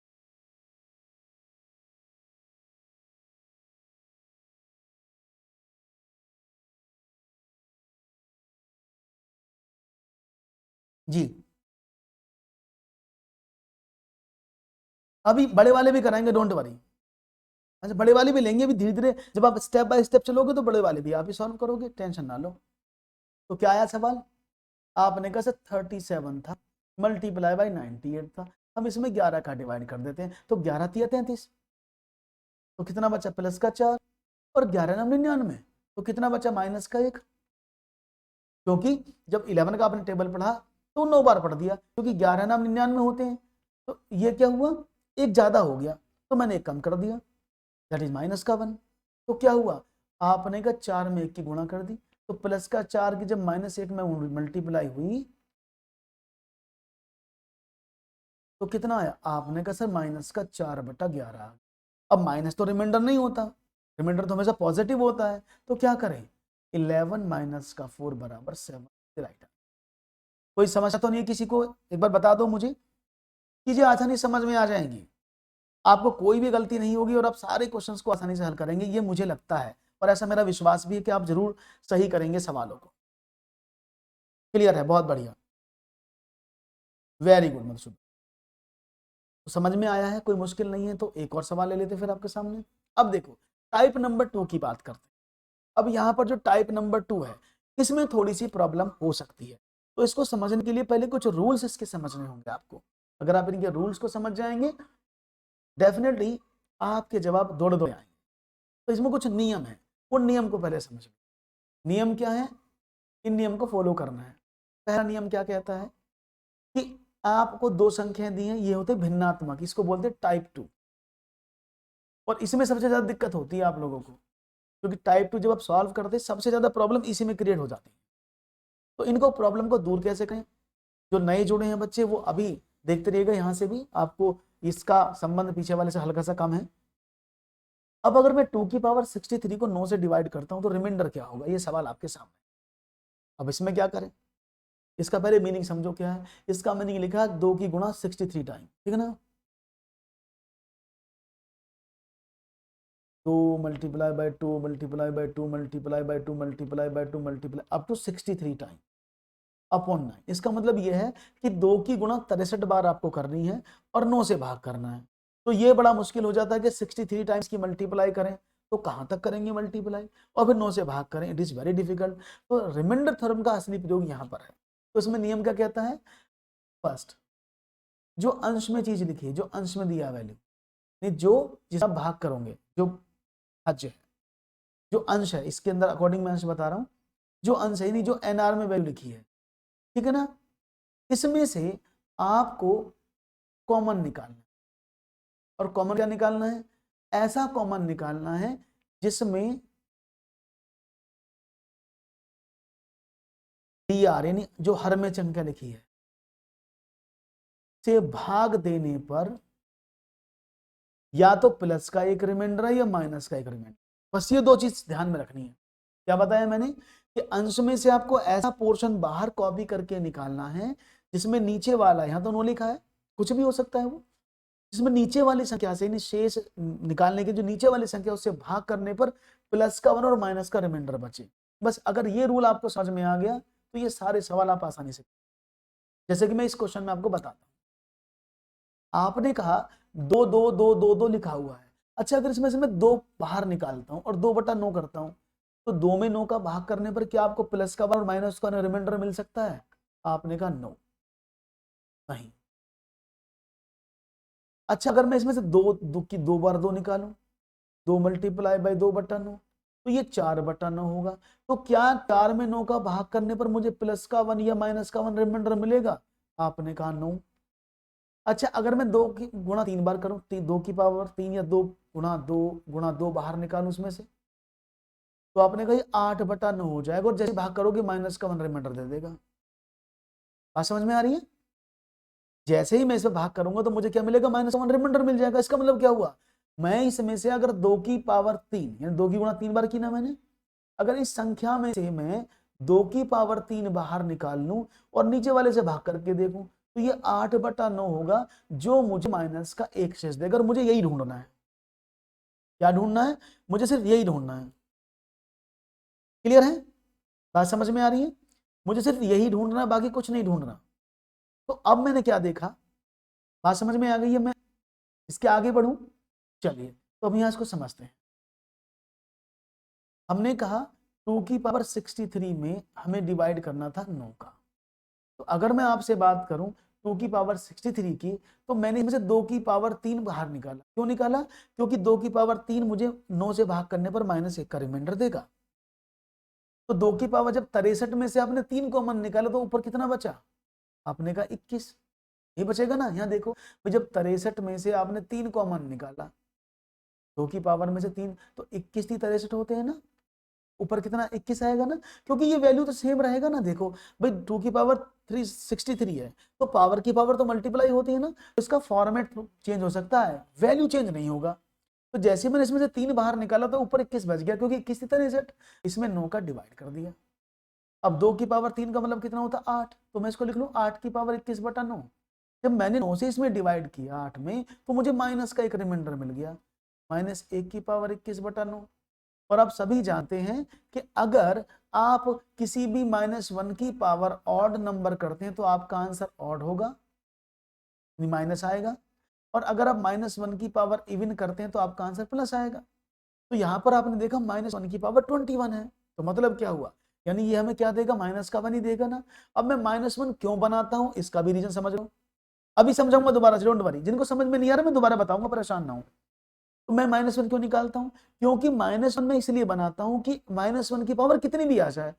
जी, अभी बड़े वाले भी कराएंगे, डोंट वरी। अच्छा, बड़े वाले भी लेंगे, भी धीरे धीरे जब आप स्टेप बाय स्टेप चलोगे तो बड़े वाले भी आप ही सॉल्व करोगे, टेंशन ना लो। तो क्या आया सवाल? आपने कहा सर 37 था मल्टीप्लाई बाई 98 था, हम इसमें 11 का डिवाइड कर देते हैं तो 11 तिया 33, तो कितना बचा? प्लस का 4, और 11 नाम 99, तो कितना बचा? माइनस का 1। क्योंकि जब 11 का आपने टेबल पढ़ा तो 9 बार पढ़ दिया, क्योंकि 11 नाम 99 होते हैं, तो ये क्या हुआ? एक ज्यादा हो गया तो मैंने एक कम कर दिया, दैट इज माइनस का 1। तो क्या हुआ? आपने का 4 में 1 की गुणा कर दी, तो प्लस का 4 की जब -1 में मल्टीप्लाई हुई तो कितना आया? आपने कहा सर -4/11। अब माइनस तो रिमाइंडर नहीं होता, रिमाइंडर तो हमेशा पॉजिटिव होता है, तो क्या करें? 11 माइनस का 4 बराबर 7, राइट। कोई समस्या तो नहीं है किसी को? एक बार बता दो मुझे, चीजें आसानी समझ में आ जाएंगी, आपको कोई भी गलती नहीं होगी और आप सारे क्वेश्चंस को आसानी से हल करेंगे, ये मुझे लगता है, और ऐसा मेरा विश्वास भी है कि आप जरूर सही करेंगे सवालों को। क्लियर है? बहुत बढ़िया, वेरी गुड मधुसूदन। तो समझ में आया है, कोई मुश्किल नहीं है, तो एक और सवाल ले लेते फिर आपके सामने। अब देखो, टाइप नंबर 2 की बात करते हैं। अब यहाँ पर जो टाइप नंबर 2 है, इसमें थोड़ी सी प्रॉब्लम हो सकती है, तो इसको समझने के लिए पहले कुछ रूल्स इसके समझने होंगे आपको। अगर आप इनके रूल्स को समझ जाएंगे, डेफिनेटली आपके जवाब दौड़ दौड़ आएंगे। तो इसमें कुछ नियम है, उन नियम को पहले समझ। नियम क्या है? इन नियम को फॉलो करना है। पहला नियम क्या कहता है कि आपको दो संख्याएं दी हैं, ये होते भिन्नात्मक, इसको बोलते हैं टाइप 2। और इसमें सबसे ज्यादा दिक्कत होती है आप लोगों को, क्योंकि टाइप 2 जब आप सॉल्व करते हैं सबसे ज्यादा प्रॉब्लम इसी में क्रिएट हो जाती है। तो इनको प्रॉब्लम को दूर कैसे करें? जो नए जुड़े हैं बच्चे वो अभी देखते रहिएगा, यहाँ से भी आपको इसका संबंध पीछे वाले से हल्का सा कम है। अब अगर मैं 2 की पावर 63 को 9 से डिवाइड करता हूं तो रिमाइंडर क्या होगा, ये सवाल आपके सामने। अब इसमें क्या करें? इसका पहले मीनिंग समझो क्या है। इसका मीनिंग लिखा है 2 की गुणा 63 टाइम, ठीक है ना। 2 multiply by 2 multiply by 2 multiply by 2 multiply by 2 multiply up to 63 time upon 9। इसका मतलब यह है कि 2 की गुणा 63 बार आपको करनी है और 9 से भाग करना है। तो ये बड़ा मुश्किल हो जाता है कि 63 टाइम्स की मल्टीप्लाई करें, तो कहां तक करेंगे मल्टीप्लाई, और फिर 9 से भाग करें, इट इज वेरी डिफिकल्ट। तो रिमाइंडर थ्योरम का असली प्रयोग यहां पर है। तो इसमें नियम क्या कहता है? फर्स्ट, जो अंश में चीज लिखी है, जो अंश में दिया वैल्यू, नहीं जो जिसका भाग करोगे, जो हज है, जो अंश है, इसके अंदर अकॉर्डिंग मैं अंश बता रहा हूं, जो अंश है नहीं जो एनआर में वैल्यू लिखी है, ठीक है ना, इसमें से आपको कॉमन निकालना है। और कॉमन क्या निकालना है? ऐसा कॉमन निकालना है जिसमें डी आर यानी जो हर में संख्या लिखी है से भाग देने पर या तो प्लस का एक रिमाइंडर है या माइनस का एक रिमाइंडर। बस ये दो चीज ध्यान में रखनी है। क्या बताया मैंने कि अंश में से आपको ऐसा पोर्शन बाहर कॉपी करके निकालना है जिसमें नीचे वाला, यहां तो नो लिखा है, कुछ भी हो सकता है वो, जिसमें नीचे वाली संख्या से शेष निकालने की जो नीचे वाली संख्या उससे भाग करने पर प्लस का 1 और माइनस का रिमाइंडर बचे। बस अगर ये रूल आपको समझ में आ गया तो ये सारे सवाल आप आसानी से, जैसे कि मैं इस क्वेश्चन में आपको बताता हूं। आपने कहा 2 2 2 2 2 लिखा हुआ है। अच्छा, अगर इसमें से मैं 2 बाहर निकालता हूं और 2/9 करता हूं तो 2 में 9 का भाग करने पर क्या आपको प्लस का 1 और माइनस का रिमाइंडर मिल सकता है? आपने कहा नो, नहीं। अच्छा, अगर मैं इसमें से 2 बार 2 निकालूं, 2 मल्टीप्लाई बाई 2/9 तो ये 4/9 होगा। तो क्या 4 में 9 का भाग करने पर मुझे प्लस का 1 या माइनस का 1 रिमाइंडर मिलेगा? आपने कहा नो। अच्छा, अगर मैं 2 की गुणा 3 बार करूं, 2 की पावर 3 या 2 गुणा 2 बाहर निकालूं उसमें से, तो आपने कहा 8/9 हो जाएगा और जैसे भाग करोगे माइनस का 1 रिमाइंडर दे देगा। बात समझ में आ रही है? जैसे ही मैं इसे भाग करूंगा तो मुझे क्या मिलेगा? माइनस 1 रिमाइंडर मिल जाएगा। इसका मतलब क्या हुआ? मैं इसमें से अगर 2 की पावर 3 यानी 2 की गुणा 3 बार की ना मैंने, अगर इस संख्या में से मैं 2 की पावर 3 बाहर निकाल लूं और नीचे वाले से भाग करके देखूं तो ये 8/9 होगा, जो मुझे माइनस का 1 शेष देगा। और मुझे यही ढूंढना है। क्या ढूंढना है? मुझे सिर्फ यही ढूंढना है। क्लियर है? बात समझ में आ रही है? मुझे सिर्फ यही ढूंढना है, बाकी कुछ नहीं ढूंढना। तो अब मैंने क्या देखा? बात समझ में आ गई है? मैं इसके आगे बढ़ूं? चलिए, तो अब यहां इसको समझते हैं। हमने कहा 2 की पावर 63 में हमें डिवाइड करना था 9 का। तो अगर मैं आपसे बात करूं 2 की पावर 63 की, तो मैंने इनमें से 2 की पावर 3 बाहर निकाला। क्यों निकाला? क्योंकि 2 की पावर 3 मुझे 9 से भाग करने पर -1 का रिमाइंडर देगा। तो 2 की पावर जब 63 में से आपने 3 कॉमन निकाला तो ऊपर कितना बचा? आपने कहा 21। ये बचेगा ना? यहाँ देखो, जब 63 में से आपने 3 कॉमन निकाला, 2 की पावर में से 3, तो 21 ही 63 होते हैं ना। ऊपर कितना? 21 आएगा ना, क्योंकि ये वैल्यू तो सेम रहेगा ना। देखो भाई, 2 की पावर 363 है तो पावर की पावर तो मल्टीप्लाई होती है ना, तो इसका फॉर्मेट चेंज हो सकता है, वैल्यू चेंज नहीं होगा। तो जैसे मैंने इसमें से 3 बाहर निकाला तो ऊपर 21 बच गया, क्योंकि 21 63, इसमें 9 का डिवाइड कर दिया। अब 2 की पावर 3 का मतलब कितना होता? 8। तो मैं इसको लिख लूं 8 की पावर 21/9। जब मैंने 9 से इसमें डिवाइड किया 8 में, तो मुझे माइनस का एक रिमाइंडर मिल गया, -1 की पावर 21/9। और आप सभी जानते हैं कि अगर आप किसी भी -1 की पावर ऑड नंबर करते हैं तो आपका आंसर ऑड होगा, माइनस आएगा। और अगर आप -1 की पावर इवन करते हैं तो आपका आंसर प्लस आएगा। तो यहां पर आपने देखा -1 की पावर 21 है। तो मतलब क्या हुआ? यानी ये हमें क्या देगा? -1 ही देगा ना। अब मैं -1 क्यों बनाता हूं, इसका भी रीजन समझ लो। अभी समझाऊंगा दोबारा से, डोंट वरी। जिनको समझ में नहीं आ रहा मैं दोबारा बताऊंगा, परेशान ना हो। तो मैं -1 क्यों निकालता हूं? क्योंकि -1 मैं इसलिए बनाता हूं कि -1 की पावर कितनी भी आ जाए,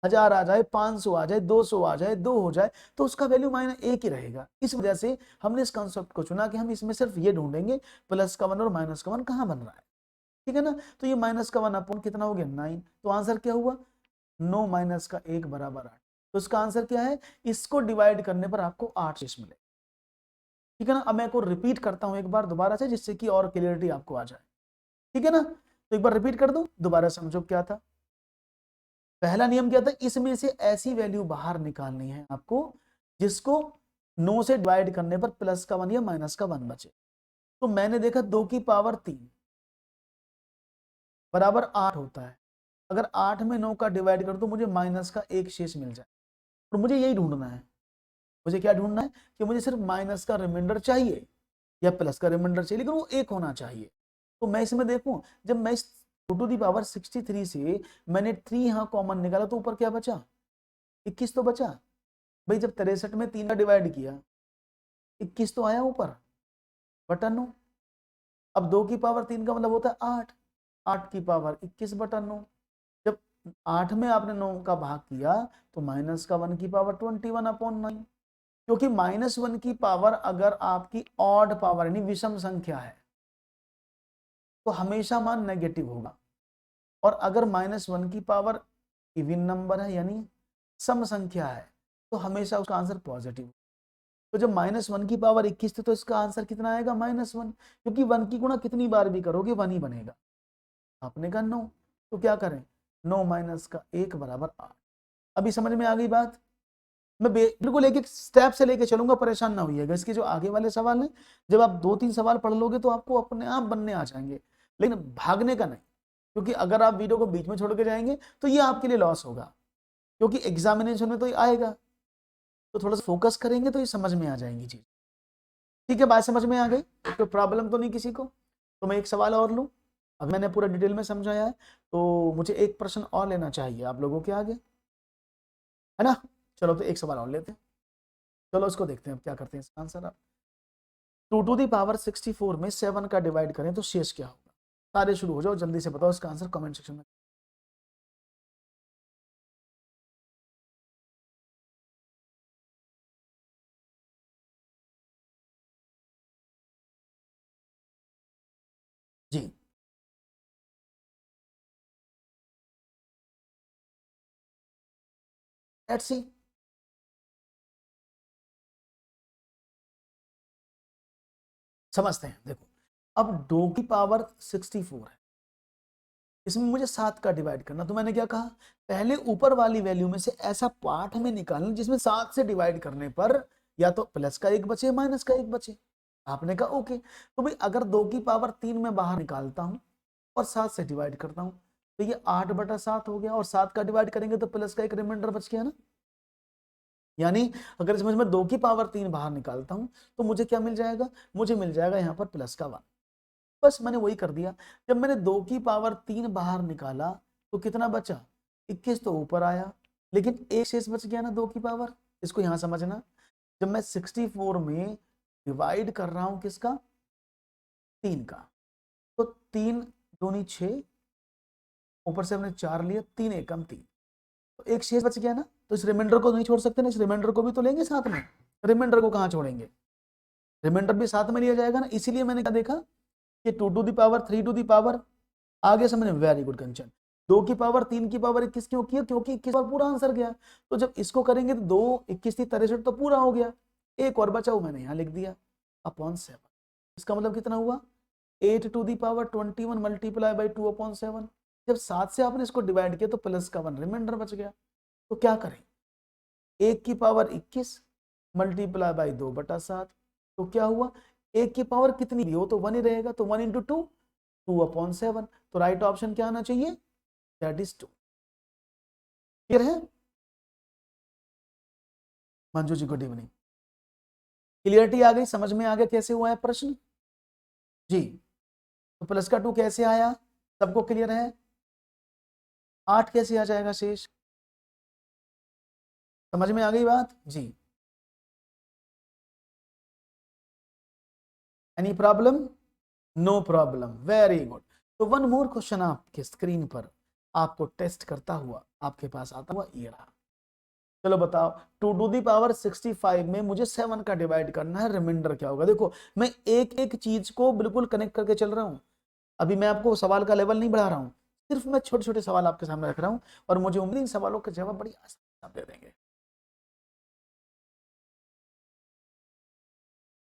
1000 आ जाए, 500 आ जाए, 200 आ जाए, 2 हो जाए, तो उसका वैल्यू -1 ही रहेगा। इस वजह से हमने इस कॉन्सेप्ट को चुना कि हम इसमें सिर्फ ये ढूंढेंगे प्लस का 1 और माइनस का 1 कहां बन रहा है। ठीक है ना? तो ये -1 अपॉन कितना हो गया? 9। तो आंसर क्या हुआ? 9 - का 1 बराबर 8। तो इसका आंसर क्या है? इसको डिवाइड करने पर आपको 8 शेष मिले। ठीक है ना? अब मैं को रिपीट करता हूं एक बार दोबारा से, जिससे कि और क्लियरिटी आपको आ जाए। ठीक है ना? तो एक बार रिपीट कर दूं, दोबारा समझो क्या था। पहला नियम क्या था? इसमें से ऐसी वैल्यू बाहर निकालनी है आपको जिसको 9 से डिवाइड करने पर प्लस का 1 या माइनस का 1 बचे। तो मैंने देखा 2 की पावर 3 बराबर 8 होता है। अगर 8 में 9 का डिवाइड कर तो मुझे माइनस का 1 शेष मिल जाए। और मुझे यही ढूंढना है। मुझे क्या ढूंढना है? कि मुझे सिर्फ माइनस का रिमाइंडर चाहिए या प्लस का रिमाइंडर चाहिए, लेकिन वो 1 होना चाहिए। तो मैं इसमें देखूं, जब मैं इस 2 टू दी पावर 63 से मैंने 3 यहां कॉमन निकाला तो ऊपर क्या बचा? 21 तो बचा। भाई जब 63 में 3 का डिवाइड किया 21 तो आया ऊपर बटा 9। अब 2 की पावर 3 का मतलब होता है 8। 8 की पावर 21/9। जब 8 में आपने 9 का भाग किया तो -1 की पावर 21/9। क्योंकि -1 की पावर अगर आपकी ऑड पावर यानी विषम संख्या है तो हमेशा मान नेगेटिव होगा। और अगर -1 की पावर इवन नंबर है यानी सम संख्या है तो हमेशा उसका आंसर पॉजिटिव। तो जब -1 की पावर 21 थी तो इसका आंसर कितना आएगा? -1, क्योंकि 1 की गुणा कितनी बार भी करोगे 1 ही बनेगा। आपने कहा 9, तो क्या करें? 9 - का 1 बराबर 8। अभी समझ में आ गई बात? मैं बिल्कुल एक एक स्टेप से लेके चलूंगा, परेशान ना होइएगा। इसके जो आगे वाले सवाल हैं, जब आप 2-3 सवाल पढ़ लोगे तो आपको अपने आप बनने आ जाएंगे, लेकिन भागने का नहीं, क्योंकि अगर आप वीडियो को बीच में छोड़ के जाएंगे तो ये आपके लिए लॉस होगा, क्योंकि एग्जामिनेशन में तो ये आएगा। तो थोड़ा सा फोकस करेंगे तो ये समझ में आ जाएंगी चीज। ठीक है, बात समझ में आ गई? तो प्रॉब्लम तो नहीं किसी को? तो मैं एक सवाल और लूं। अब मैंने पूरा डिटेल में समझाया है, तो मुझे एक प्रश्न और लेना चाहिए आप लोगों के आगे, है ना? चलो तो एक सवाल और लेते हैं। चलो इसको देखते हैं अब क्या करते हैं इसका आंसर। आप 2 to the power 64 में 7 का डिवाइड करें तो शेष क्या होगा? सारे शुरू हो जाओ, जल्दी से बताओ इसका आंसर कमेंट सेक्शन में। जी, लेट्स सी। समझते हैं। देखो, अब 2 की पावर 64 है, इसमें मुझे 7 का डिवाइड करना। तो मैंने क्या कहा, पहले ऊपर वाली वैल्यू में से ऐसा पार्ट में निकालना जिसमें 7 से डिवाइड करने पर या तो प्लस का 1 बचे, माइनस का 1 बचे। आपने कहा ओके। तो भाई अगर 2 की पावर 3 में बाहर निकालता हूं और 7 से डिवाइड करता हूं तो ये 8/7 हो गया, और 7 का डिवाइड करेंगे तो प्लस का एक रिमाइंडर बच गया ना। यानी अगर इसमें मैं 2 की पावर 3 बाहर निकालता हूं तो मुझे क्या मिल जाएगा? मुझे मिल जाएगा यहाँ पर प्लस का 1। बस मैंने वही कर दिया। जब मैंने 2 की पावर 3 बाहर निकाला तो कितना बचा? 21 तो ऊपर आया, लेकिन एक शेष बच गया ना 2 की पावर। इसको यहां समझना, जब मैं 64 में डिवाइड कर रहा हूं किसका? 3 का, तो 3 दूनी 6, ऊपर से हमने 4 लिया, 3 एकम 3, तो एक शेष बच गया ना। तो इस रिमाइंडर को नहीं छोड़ सकते ना, इस रिमाइंडर को भी तो लेंगे साथ में। रिमाइंडर को कहां छोड़ेंगे? रिमाइंडर भी साथ में लिया जाएगा ना। इसीलिए मैंने क्या देखा कि 2 to the power 3 to the power, आगे समझ में, वेरी गुड कंचन। 2 की पावर 3 की पावर 21 क्यों किया? क्योंकि 21 बार पूरा आंसर गया। तो जब इसको करेंगे तो 2 21 थी 63 तो पूरा हो गया, एक और बचा वो मैंने यहाँ लिख दिया अपॉन 7। इसका मतलब कितना हुआ? 8 to the power 21 multiply by 2/7। जब 7 से आपने इसको डिवाइड किया तो प्लस का 1 रिमाइंडर बच गया। तो क्या करें? 1 की पावर 21 मल्टीप्लाई बाई 2/7, तो क्या हुआ? 1 की पावर कितनी भी हो तो 1 ही रहेगा, तो 1 इंटू 2, 2/7। तो राइट ऑप्शन क्या आना चाहिए? That is 2। क्लियर है? Manju ji good evening. Clarity आ गई? समझ में आ गया कैसे हुआ है प्रश्न? जी। तो प्लस का 2 कैसे आया? सबको क्लियर है? 8 कैसे आ जाएगा शेष? समझ में आ गई बात? जी। Any problem? No problem, very good. तो वन मोर क्वेश्चन आपके स्क्रीन पर आपको टेस्ट करता हुआ आपके पास आता हुआ ये रहा। चलो बताओ, 2 to the power 65 में मुझे 7 का डिवाइड करना है, रिमाइंडर क्या होगा? देखो मैं एक एक चीज को बिल्कुल कनेक्ट करके चल रहा हूं। अभी मैं आपको सवाल का लेवल नहीं बढ़ा रहा हूं, सिर्फ मैं छोटे छोटे सवाल आपके सामने रख रहा हूं, और मुझे उम्मीद इन सवालों के जवाब बड़ी आसानी से आप दे देंगे।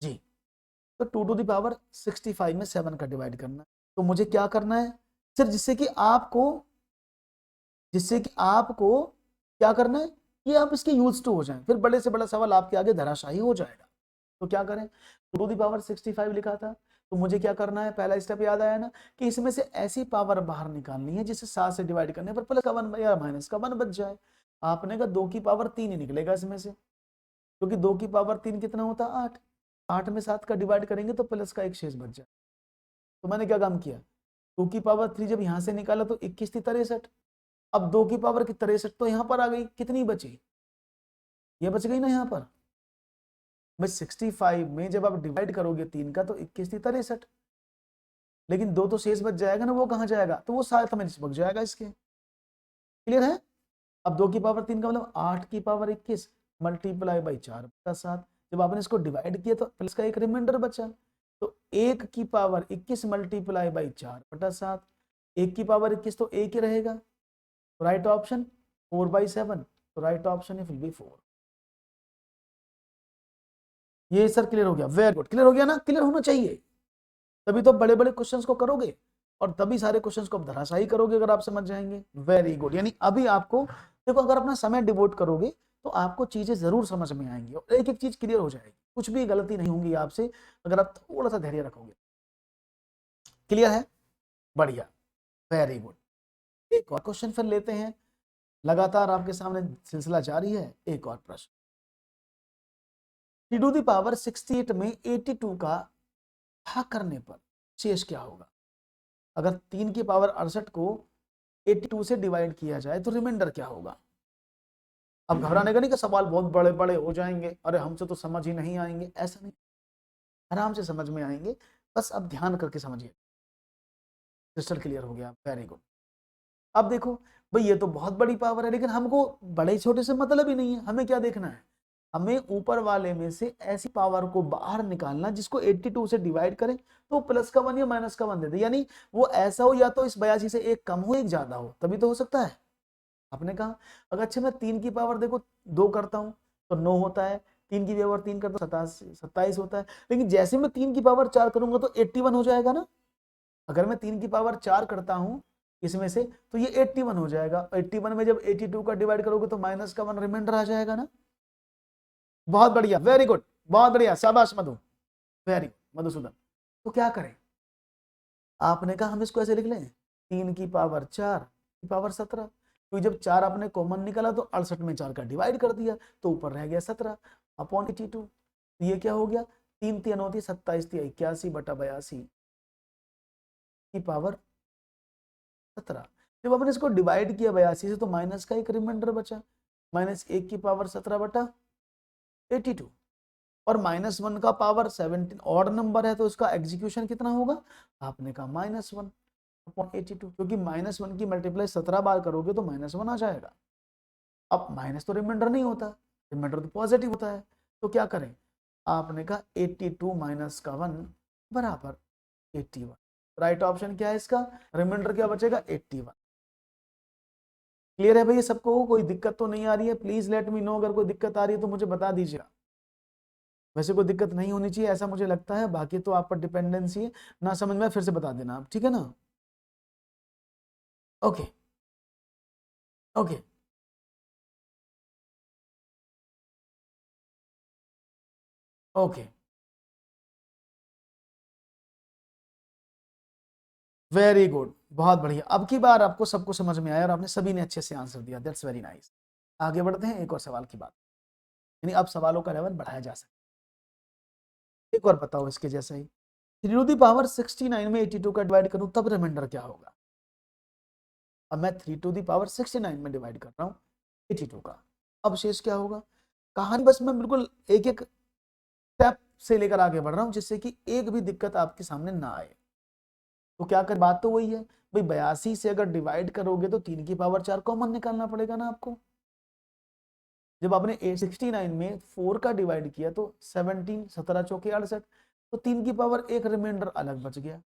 जी। तो 2 to the power 65 में 7 का डिवाइड करना है, तो मुझे क्या करना है? सिर्फ जिससे कि आपको क्या करना है, कि आप इसके यूज टू हो जाएं, फिर बड़े से बड़ा सवाल आपके आगे धराशायी हो जाएगा। तो क्या करें? 2 to the power 65 लिखा था, तो मुझे क्या करना है? पहला स्टेप याद आया ना, कि इसमें से ऐसी पावर बाहर निकालनी है जिसे 7 से डिवाइड करने पर प्लस का 1 या माइनस का 1 बच जाए। आपने कहा 2 की पावर 3 ही निकलेगा इसमें से, क्योंकि 2 की पावर 3 कितना होता है? 8। 8 में 7 का डिवाइड करेंगे तो प्लस का एक शेष बच जाए। तो मैंने क्या काम किया? 2 की पावर 3 जब यहां से निकाला तो 21 थी 63। अब 2 की पावर 63 तो यहां पर आ गई, कितनी बची? ये बच गई ना यहाँ पर। मैं 65 में जब आप डिवाइड करोगे 3 का तो 21 थी 63, लेकिन 2 तो शेष बच जाएगा ना, वो कहाँ जाएगा? तो वो साथ में चिपक जाएगा इसके। क्लियर है? अब 2 की पावर 3 का मतलब 8 की पावर 21 मल्टीप्लाई बाई 4/7। जब आपने इसको डिवाइड किया तो प्लस का एक रिमाइंडर बचा, तो 1 की पावर 21 मल्टीप्लाई बाई 4/7। 1 की पावर 21 तो एक ही रहेगा, तो राइट ऑप्शन 4/7। तो राइट ऑप्शन विल बी 4। ये सर क्लियर हो गया? वेरी गुड, क्लियर हो गया ना? क्लियर होना चाहिए, तभी तो बड़े बड़े क्वेश्चंस को करोगे, और तभी सारे क्वेश्चंस को आप धराशायी करोगे अगर आप समझ जाएंगे। Very good. यानी अभी आपको देखो, अगर अपना समय डिवोट करोगे तो आपको चीजें जरूर समझ में आएंगी और एक एक चीज क्लियर हो जाएगी, कुछ भी गलती नहीं होंगी आपसे अगर आप थोड़ा सा धैर्य रखोगे। क्लियर है? बढ़िया, वेरी गुड। एक और क्वेश्चन फिर लेते हैं, लगातार आपके सामने सिलसिला जारी है। एक और प्रश्न, 3 टू द पावर 68 में 82 का भाग करने पर शेष क्या होगा? अगर 3 की पावर 68 को 82 से डिवाइड किया जाए तो रिमाइंडर क्या होगा? अब घबराने का नहीं कि सवाल बहुत बड़े बड़े हो जाएंगे, अरे हमसे तो समझ ही नहीं आएंगे, ऐसा नहीं, आराम से समझ में आएंगे, बस अब ध्यान करके समझिए। क्रिस्टल क्लियर हो गया, वेरी गुड। अब देखो भाई, ये तो बहुत बड़ी पावर है, लेकिन हमको बड़े छोटे से मतलब ही नहीं है, हमें क्या देखना है, हमें ऊपर वाले में से ऐसी पावर को बाहर निकालना जिसको 82 से डिवाइड करें तो प्लस का 1 या माइनस का 1 दे दे, यानी वो ऐसा हो या तो इस 82 से एक कम हो एक ज्यादा हो, तभी तो हो सकता है। आपने कहा अगर अच्छा मैं 3 की पावर देखो 2 करता हूं तो 9 होता है, 3 की पावर 3 करता हूं 27 होता है, लेकिन जैसे मैं 3 की पावर 4 करूंगा तो 81 हो जाएगा ना। अगर मैं 3 की पावर 4 करता हूं इसमें से तो ये 81 हो जाएगा, 81 में जब 82 का डिवाइड करोगे तो माइनस का 1 रिमाइंडर आ जाएगा ना। बहुत बढ़िया, वेरी गुड, बहुत बढ़िया, शाबाश मधु, वेरी मधुसूदन। तो क्या करें, आपने कहा हम इसको ऐसे लिख लें, 3 की पावर 4 की पावर 17, क्योंकि जब 4 आपने कॉमन निकाला तो 68 में 4 का डिवाइड कर दिया तो ऊपर रह गया 17 अपॉन 82। ये क्या हो गया, 3 3 होती 27 81 बटा 82 की पावर 17। जब आपने इसको डिवाइड किया 82 से तो माइनस का एक रिमाइंडर बचा, -1 की पावर 17 बटा 82, और -1 का पावर 17 ऑड नंबर है तो इसका एग्जीक्यूशन कितना होगा, आपने कहा -1 अपॉन 82, क्योंकि -1 की मल्टीप्लाई 17 बार करोगे तो -1 आ जाएगा। अब माइनस तो रिमाइंडर नहीं होता, रिमाइंडर तो पॉजिटिव होता है, तो क्या करें, आपने कहा 82 माइनस का 1 बराबर 81। राइट ऑप्शन क्या है इसका, रिमाइंडर क्या बचेगा 81। क्लियर है भैया सबको, कोई दिक्कत तो नहीं आ रही है? प्लीज लेट मी नो, अगर कोई दिक्कत आ रही है तो मुझे बता दीजिएगा। वैसे कोई दिक्कत नहीं होनी चाहिए ऐसा मुझे लगता है, बाकी तो आप पर डिपेंडेंसी है, ना समझ में फिर से बता देना आप, ठीक है ना। Okay okay, okay, very good, बहुत बढ़िया। अब की बार आपको सबको समझ में आया और आपने सभी ने अच्छे से आंसर दिया, दैट्स वेरी नाइस। आगे बढ़ते हैं एक और सवाल की बात, यानी अब सवालों का लेवल बढ़ाया जा सकता है। एक और बताओ इसके जैसा ही, 3 टू द पावर 69 में 82 का डिवाइड करूं तब रिमाइंडर क्या होगा? अब मैं 3 टू द पावर 69 में डिवाइड कर रहा हूं 82 का, अब शेष क्या होगा? कहानी बस मैं बिल्कुल एक एक स्टेप से लेकर आगे बढ़ रहा हूं जिससे कि एक भी दिक्कत आपके सामने ना आए। तो क्या कर, बात तो वही है भाई, 82 से अगर डिवाइड करोगे तो 3 की पावर 4 कॉमन निकालना पड़ेगा ना आपको। जब आपने 69 में 4 का डिवाइड किया तो 17 17 चौके 68, तो 3 की पावर एक रिमाइंडर अलग बच गया।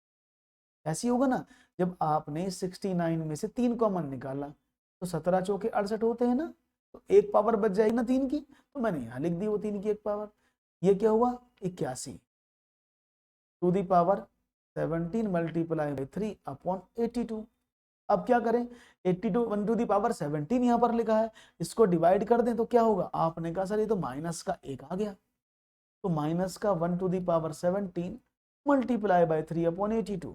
ऐसी होगा ना, जब आपने 69 में से 3 कॉमन निकाला तो 17 चौके 68 होते हैं ना, तो एक पावर बच जाएगी ना 3 की, तो मैंने यहां लिख दी वो 3 की एक पावर। ये क्या हुआ, 81 to the power 17 multiply by 3 upon 82। अब क्या करें, 82 1 टू दी पावर 17 यहां पर लिखा है, इसको डिवाइड कर दें तो क्या होगा, आपने कहा सर ये तो माइनस का एक आ गया, तो माइनस का 1 to the power 17 multiply by 3 upon 82,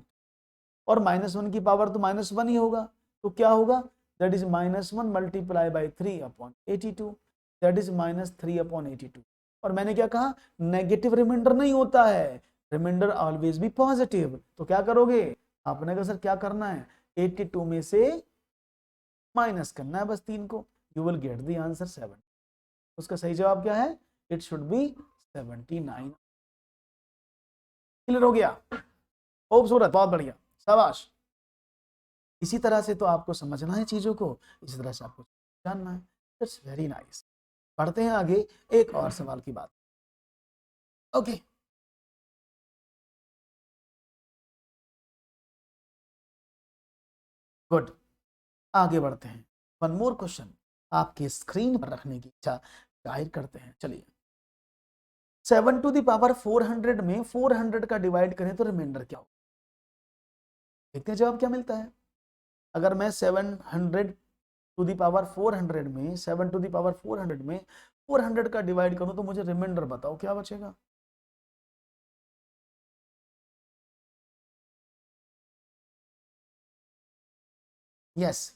और -1 की पावर तो -1 ही होगा, तो क्या होगा, that is -1 multiply by 3 upon 82, that is -3 upon 82। और मैंने क्या कहा, नेगेटिव रिमाइंडर नहीं होता है, रिमाइंडर ऑलवेज भी पॉजिटिव। तो क्या करोगे, आपने कहा सर क्या करना है, 82 में से माइनस करना है बस 3 को, you will get the answer 7। उसका सही जवाब क्या है, इट शुड बी 79। क्लियर हो गया, खूबसूरत, बहुत बढ़िया, शाबाश। इसी तरह से तो आपको समझना है चीजों को, इसी तरह से आपको जानना है, इट्स वेरी नाइस। पढ़ते हैं आगे एक और सवाल की बात। ओके, गुड, आगे बढ़ते हैं। वन मोर क्वेश्चन आपके स्क्रीन पर रखने की इच्छा जाहिर करते हैं। चलिए, 7 टू द पावर 400 में 400 का डिवाइड करें तो रिमाइंडर क्या होगा? देखते हैं जवाब क्या मिलता है। अगर मैं 700 टू दी पावर 400 में 7 टू दी पावर 400 में 400 का डिवाइड करूं तो मुझे रिमाइंडर बताओ क्या बचेगा। यस,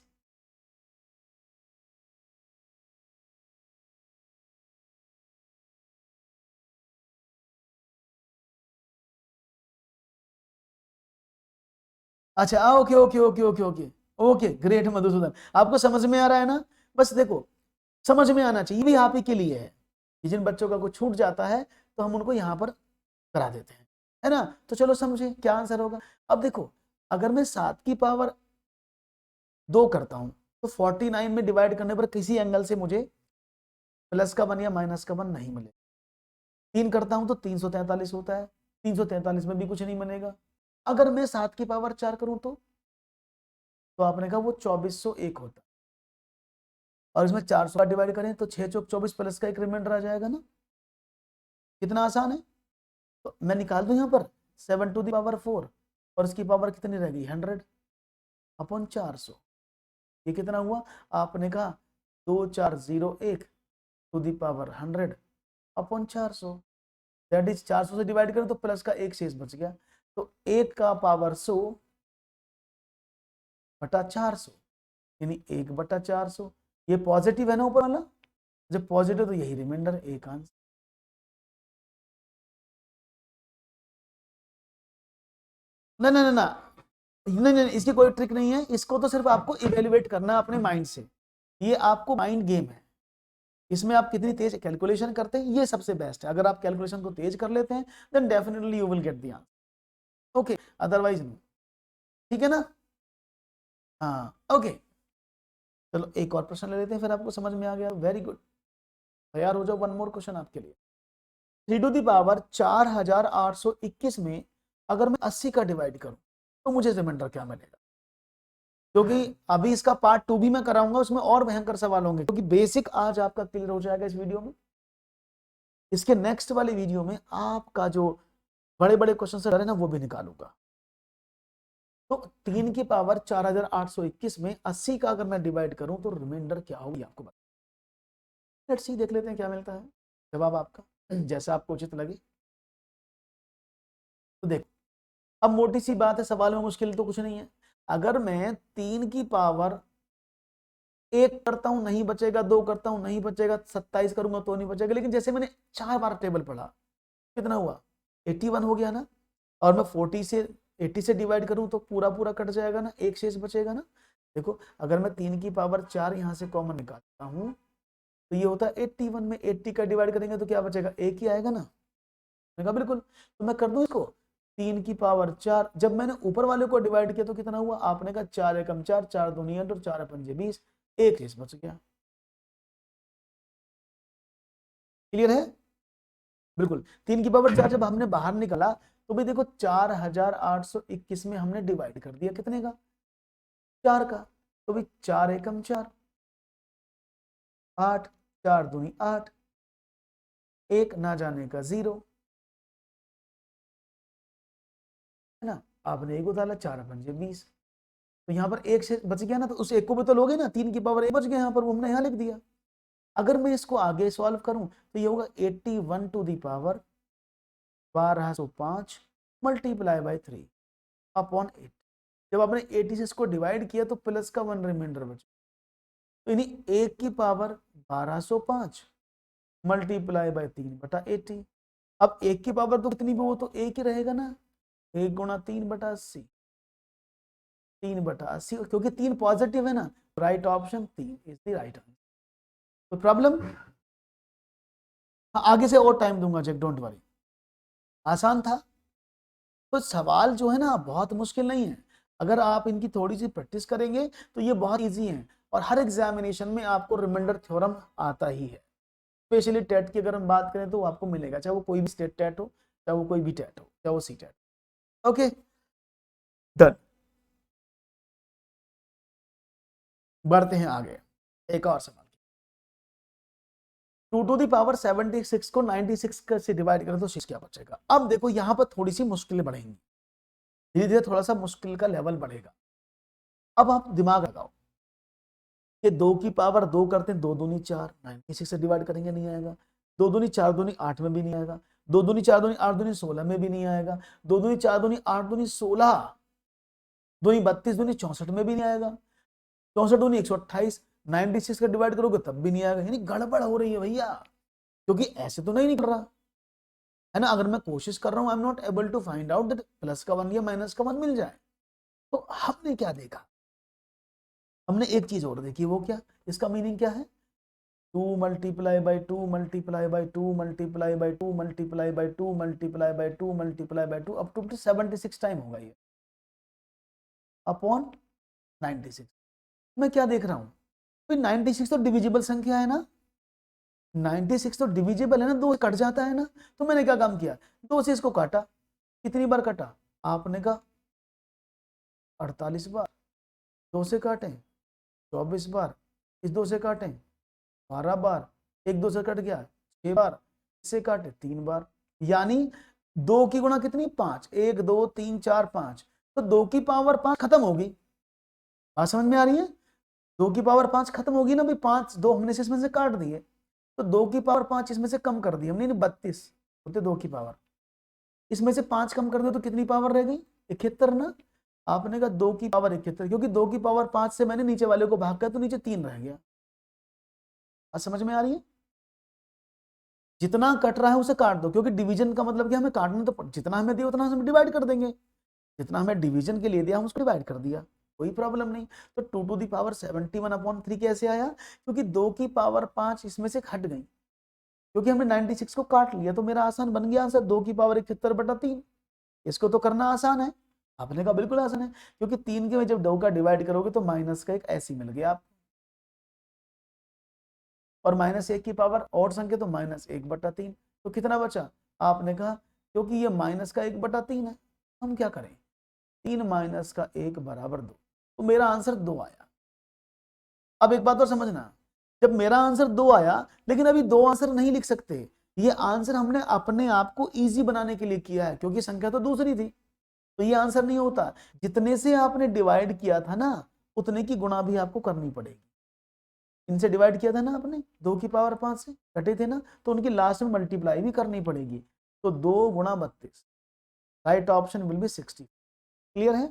अच्छा, okay okay okay okay okay okay, great Madhusudan, आपको समझ में आ रहा है ना। बस देखो, समझ में आना चाहिए, भी आप ही के लिए है कि जिन बच्चों का कुछ छूट जाता है तो हम उनको यहाँ पर करा देते हैं, है ना। तो चलो समझे क्या आंसर होगा। अब देखो, अगर मैं 7 की पावर 2 करता हूं तो 49 में डिवाइड करने पर किसी एंगल से मुझे प्लस का 1 या माइनस का 1 नहीं मिलेगा। 3 करता हूं तो 343 होता है, 343 में भी कुछ नहीं बनेगा। अगर मैं 7 की पावर 4 करूं तो आपने कहा वो 2401 होता है, और इसमें 400 का डिवाइड करें तो 6 चौक 24 प्लस का एक रिमाइंडर आ जाएगा ना। कितना आसान है। तो मैं निकाल दूं यहाँ पर 7 टू दी पावर 4, और इसकी पावर कितनी रहेगी 100 अपॉन 400। ये कितना हुआ, आपने कहा 2401 to the power 100 upon 400, that is 400 से डिवाइड करें तो प्लस का एक शेष बच गया, तो 1 का पावर 100 बटा 400, यानी 1/400। ये पॉजिटिव है ना ऊपर वाला, जब पॉजिटिव तो यही रिमाइंडर एक आंसर। ना ना ना ना, नहीं नहीं, इसकी कोई ट्रिक नहीं है, इसको तो सिर्फ आपको इवेल्युएट करना है अपने माइंड से। ये आपको माइंड गेम है, इसमें आप कितनी तेज कैलकुलेशन करते हैं ये सबसे बेस्ट है। अगर आप कैलकुलेशन को तेज कर लेते हैं then definitely you will get the answer, okay, otherwise नहीं। ठीक है ना। हाँ ओके, चलो एक और प्रश्न ले लेते हैं, फिर आपको समझ में आ गया, वेरी गुड। तैयार हो जाओ, वन मोर क्वेश्चन आपके लिए। 3 टू दी पावर 4821 में अगर मैं 80 का डिवाइड करूं तो मुझे रिमाइंडर क्या मिलेगा। क्योंकि अभी इसका पार्ट 2 भी मैं कराऊंगा, उसमें और भयंकर सवाल होंगे, क्योंकि बेसिक आज आपका क्लियर हो जाएगा इस वीडियो में। इसके नेक्स्ट वाले वीडियो में आपका जो बड़े बड़े क्वेश्चन है ना वो भी निकालूंगा। तो 3 की पावर 4821 में 80 का अगर मैं डिवाइड करूं तो रिमाइंडर क्या होगी आपको बता। लेट्स सी, देख लेते हैं क्या मिलता है जवाब आपका, जैसा आपको उचित लगे। तो देखो, अब मोटी सी बात है, सवाल में मुश्किल तो कुछ नहीं है। अगर मैं 3 की पावर 1 करता हूं नहीं बचेगा, 2 करता हूं नहीं बचेगा, 27 करूंगा तो नहीं बचेगा, लेकिन जैसे मैंने 4 बार टेबल पढ़ा, कितना हुआ 81 हो गया ना। और मैं 40 से 80 से डिवाइड करूं तो पूरा पूरा कट जाएगा ना, एक शेष बचेगा ना। देखो, अगर मैं 3 की पावर 4 यहां से कॉमन निकालता हूं तो ये होता है 81 में 80 का डिवाइड करेंगे तो क्या बचेगा, एक ही आएगा ना। मैंने कहा बिल्कुल, तो मैं कर दूं इसको 3 की पावर 4, जब मैंने ऊपर वाले को डिवाइड किया तो कितना हुआ, आपने कहा 4 एकम 4, 4 दूनी 8 और 4 पंजे 20, एक शेष बच गया। क्लियर है। बिल्कुल, 3 की पावर 4 जब हमने बाहर निकाला तो भाई देखो 4821 में हमने डिवाइड कर दिया कितने का, 4 का। तो भाई 4 एकम 4, 8, 4 दूनी 8, एक ना जाने का 0, है ना। आपने एक उतारा, 4 पंजे 20, तो यहाँ पर एक से बच गया ना, तो उस एक को भी तो लोगे ना, 3 की पावर एक बच गया यहाँ पर, वो हमने यहाँ लिख दिया। अगर मैं इसको आगे सॉल्व करूं तो ये होगा 81 to the power 1205 multiply by 3 upon 8। जब आपने 80 से इसको डिवाइड किया तो प्लस का 1 रिमाइंडर बचा, तो यानी 1 की पावर 1205 मल्टीप्लाई बाय 3/80। अब 1 की पावर तो कितनी भी हो तो एक ही रहेगा ना, 1 गुणा 3/80, 3/80, क्योंकि 3 पॉजिटिव है ना, right option 3 is the right answer. तो प्रॉब्लम, आगे से और टाइम दूंगा चेक, डोंट वरी। आसान था। तो सवाल जो है ना बहुत मुश्किल नहीं है, अगर आप इनकी थोड़ी सी प्रैक्टिस करेंगे तो ये बहुत इजी है। और हर एग्जामिनेशन में आपको रिमाइंडर थ्योरम आता ही है, स्पेशली टेट की अगर हम बात करें तो आपको मिलेगा, चाहे वो कोई भी स्टेट टेट हो, चाहे वो कोई भी टेट हो, चाहे वो सी टेट। Okay, done. बढ़ते हैं आगे, एक और सवाल। 2 टू दी पावर 76 को 96 से डिवाइड करें तो शेष क्या बचेगा। अब देखो यहाँ पर थोड़ी सी मुश्किलें बढ़ेंगी, धीरे धीरे थोड़ा सा मुश्किल का लेवल बढ़ेगा। अब आप दिमाग लगाओ, ये 2 की पावर 2 करते हैं, 2 दूनी 4, 96 से डिवाइड करेंगे नहीं आएगा। 2 दूनी 4 दूनी 8 में भी नहीं आएगा। 2 दूनी 4 दूनी 8 दूनी 16 में भी नहीं आएगा। 2 दूनी 4 दूनी 8 दूनी 16, दूनी 32 दूनी 64 में भी नहीं आएगा। 64 दूनी 128, 96 का डिवाइड करोगे तब भी नहीं आएगा। यानी गड़बड़ हो रही है भैया, क्योंकि ऐसे तो नहीं निकल रहा है ना। अगर मैं कोशिश कर रहा हूं, I am not able to find out that plus का 1 या माइनस का 1 मिल जाए। तो हमने क्या देखा, हमने एक चीज और देखी, वो क्या, इसका मीनिंग क्या है, 2 multiply by 2 multiply by 2 multiply by 2 multiply by 2 multiply by 2 multiply by 2 up to 76 time होगा ये अपॉन 96। मैं क्या देख रहा हूं, 96 तो डिविजिबल संख्या है ना, 96 तो डिविजिबल है ना, 2 कट जाता है ना। तो मैंने क्या काम किया, 2 से इसको काटा। कितनी बार काटा, आपने कहा 48 बार। 2 से काटें 24 बार, इस 2 से काटें 12 बार, एक 2 से कट गया 6 बार, इससे काटे 3 बार। यानी 2 की गुणा कितनी, 5, 1 2 3 4 5। तो 2 की पावर 5 खत्म होगी। बात समझ में आ रही है, 2 की पावर 5 खत्म होगी ना भाई। 5 2 हमने इसमें से काट दिए, तो 2 की पावर 5 इसमें से कम कर दी हमने, 32 होते 2 की पावर। इसमें से 5 कम कर दो तो कितनी पावर रह गई, 71 ना। आपने कहा 2 की पावर 71, क्योंकि 2 की पावर 5 से मैंने नीचे वाले को भाग कर, तो नीचे 3 रह गया। बात समझ में आ रही है, जितना कट रहा है उसे काट दो, क्योंकि डिवीजन का मतलब क्या, हमें काटना, तो जितना हमें दिया उतना हम डिवाइड कर देंगे। जितना हमें डिवीजन के लिए दिया हम उसको डिवाइड कर दिया, कोई प्रॉब्लम नहीं। तो 2 टू दी पावर 71/3 कैसे आया, क्योंकि 2 की पावर 5 इसमें से हट गई, क्योंकि हमने 96 को काट लिया। तो मेरा आसान बन गया आंसर, 2 की पावर 71/3। इसको तो करना आसान है। आपने कहा बिल्कुल आसान है, क्योंकि 3 के में जब 2 का डिवाइड करोगे तो माइनस का एक ऐसी मिल गया आप, और -1 की पावर और संख्या तो -1/3। तो कितना बचा, आपने कहा क्योंकि ये माइनस का 1/3 है, हम क्या करें, 3 माइनस का 1 बराबर 2। तो मेरा आंसर 2 आया। अब एक बात और समझना, जब मेरा आंसर 2 आया, लेकिन अभी 2 आंसर नहीं लिख सकते। ये आंसर हमने अपने आप को इजी बनाने के लिए किया है, क्योंकि संख्या तो दूसरी थी। तो ये आंसर नहीं होता, जितने से आपने डिवाइड किया था ना, उतने की गुणा भी आपको करनी पड़ेगी। इनसे डिवाइड किया था ना आपने, 2 की पावर 5 से कटे थे ना, तो उनकी लास्ट में मल्टीप्लाई भी करनी पड़ेगी। तो 2 गुणा 32, right option will B 60। Clear है,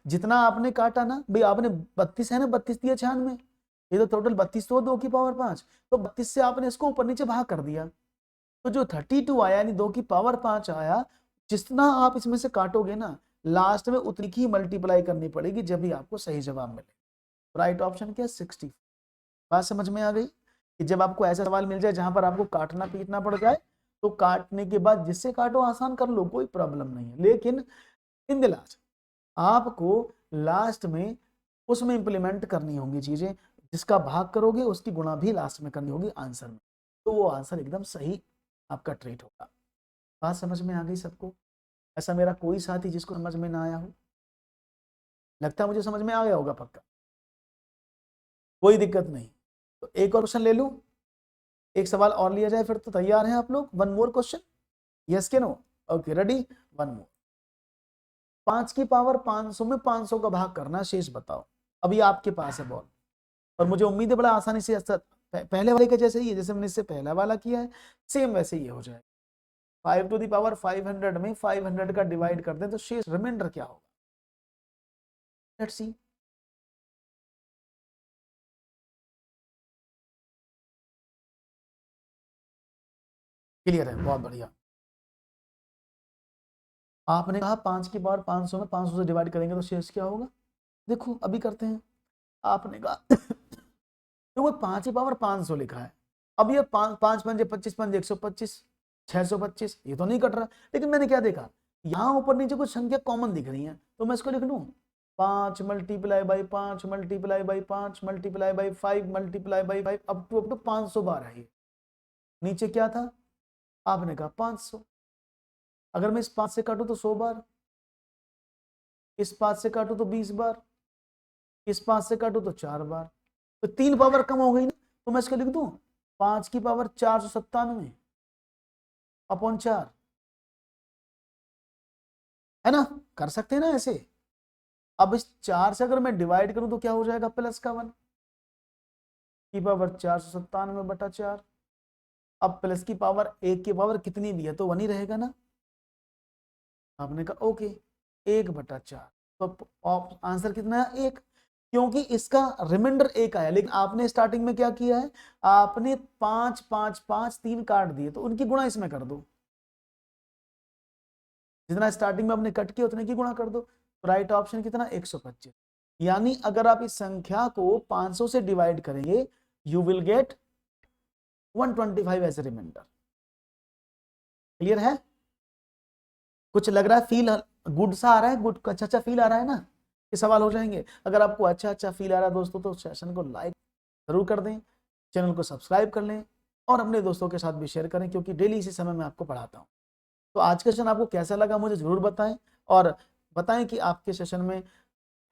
जितना आपने काटा ना भाई, आपने 32 है ना, 32 दिया 96, ये तो टोटल 32 तो 2 की पावर 5, तो 32 से आपने इसको ऊपर नीचे भाग कर दिया, तो जो 32 आया यानी 2 की पावर 5 आया, जितना आप इसमें से काटोगे ना, लास्ट में उतनी ही मल्टीप्लाई करनी पड़ेगी, जब भी आपको सही जवाब मिले। राइट ऑप्शन क्या है, 60। बात समझ में आ गई, कि जब आपको ऐसा सवाल मिल जाए जहां पर आपको काटना पीटना पड़ जाए, तो काटने के बाद जिससे काटो आसान कर लो, कोई प्रॉब्लम नहीं है। लेकिन इन द लास्ट आपको लास्ट में उसमें इंप्लीमेंट करनी होंगी चीजें, जिसका भाग करोगे उसकी गुणा भी लास्ट में करनी होगी आंसर में, तो वो आंसर एकदम सही आपका ट्रीट होगा। बात समझ में आ गई सबको, ऐसा मेरा कोई साथी जिसको समझ में ना आया हो, लगता है मुझे समझ में आ गया होगा पक्का, कोई दिक्कत नहीं। तो एक और क्वेश्चन ले लूं, एक सवाल और लिया जाए फिर, तो तैयार हैं आप लोग, वन मोर क्वेश्चन, यस के no, okay ready, one more. 5 की पावर 500 में 500 का भाग करना, शेष बताओ। अभी आपके पास है बॉल, और मुझे उम्मीद है बड़ा आसानी से, पहले वाले के जैसे ही है, जैसे हमने इससे पहला वाला किया है, सेम वैसे ही हो जाए। 5 टू दी पावर 500 में 500 का डिवाइड कर दें तो शेष रिमाइंडर क्या होगा, लेट्स सी। क्लियर है, बहुत बढ़िया। आपने कहा 5 की पावर 500 में 500 से डिवाइड करेंगे तो शेष क्या होगा, देखो अभी करते हैं। आपने कहा तो वो 5 की पावर 500 लिखा है, अब ये 5 पंजे 25 पंजे 125, 625, ये तो नहीं कट रहा। लेकिन मैंने क्या देखा, यहाँ ऊपर नीचे कुछ संख्या कॉमन दिख रही है, तो मैं इसको लिख लूँ 5 multiply by 5 multiply by 5 multiply by 5 multiply by 5 up to 500 बार है ये। नीचे क्या था, आपने कहा 500, अगर मैं इस 5 से काटूं तो 100 बार, इस 5 से काटूं तो 20 बार, इस 5 से काटूं तो 4 बार, तो 3 पावर कम हो गई ना। तो मैं इसको लिख दूं 5 की पावर 497 अपॉन 4, है ना, कर सकते हैं ना ऐसे। अब इस 4 से अगर मैं डिवाइड करूं तो क्या हो जाएगा, प्लस का 1, की पावर 497/4। अब प्लस की पावर 1 की पावर कितनी भी है तो 1 ही रहेगा ना। आपने कहा ओके 1/4, तो आंसर कितना है 1, क्योंकि इसका रिमाइंडर 1 आया। लेकिन आपने स्टार्टिंग में क्या किया है, आपने 5 5 5 3 काट दिए, तो उनकी गुणा इसमें कर दो। जितना स्टार्टिंग में आपने कट किया उतने की गुणा कर दो। तो राइट ऑप्शन कितना 125। यानी अगर आप इस संख्या को 500 से डिवाइड करेंगे you will get 125 as a reminder. Clear है? कुछ लग रहा है, फील गुड सा आ रहा है, गुड अच्छा अच्छा फील आ रहा है ना? ये सवाल हो जाएंगे। अगर आपको अच्छा अच्छा फील आ रहा है दोस्तों तो सेशन को लाइक जरूर कर दें, चैनल को सब्सक्राइब कर लें और अपने दोस्तों के साथ भी शेयर करें, क्योंकि डेली इसी समय मैं आपको पढ़ाता हूँ। तो आज का सेशन आपको कैसा लगा मुझे जरूर बताएं, और बताएं कि आपके सेशन में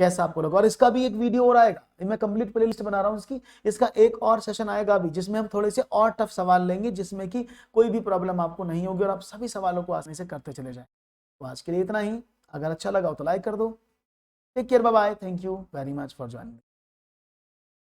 कैसा आपको लगा। और इसका भी एक वीडियो और आएगा, मैं कंप्लीट प्लेलिस्ट बना रहा हूँ इसकी। इसका एक और सेशन आएगा अभी, जिसमें हम थोड़े से और टफ सवाल लेंगे, जिसमें कि कोई भी प्रॉब्लम आपको नहीं होगी और आप सभी सवालों को आसानी से करते चले जाएं। तो आज के लिए इतना ही। अगर अच्छा लगा हो तो लाइक कर दो। Take care, bye bye, thank you very much for joining.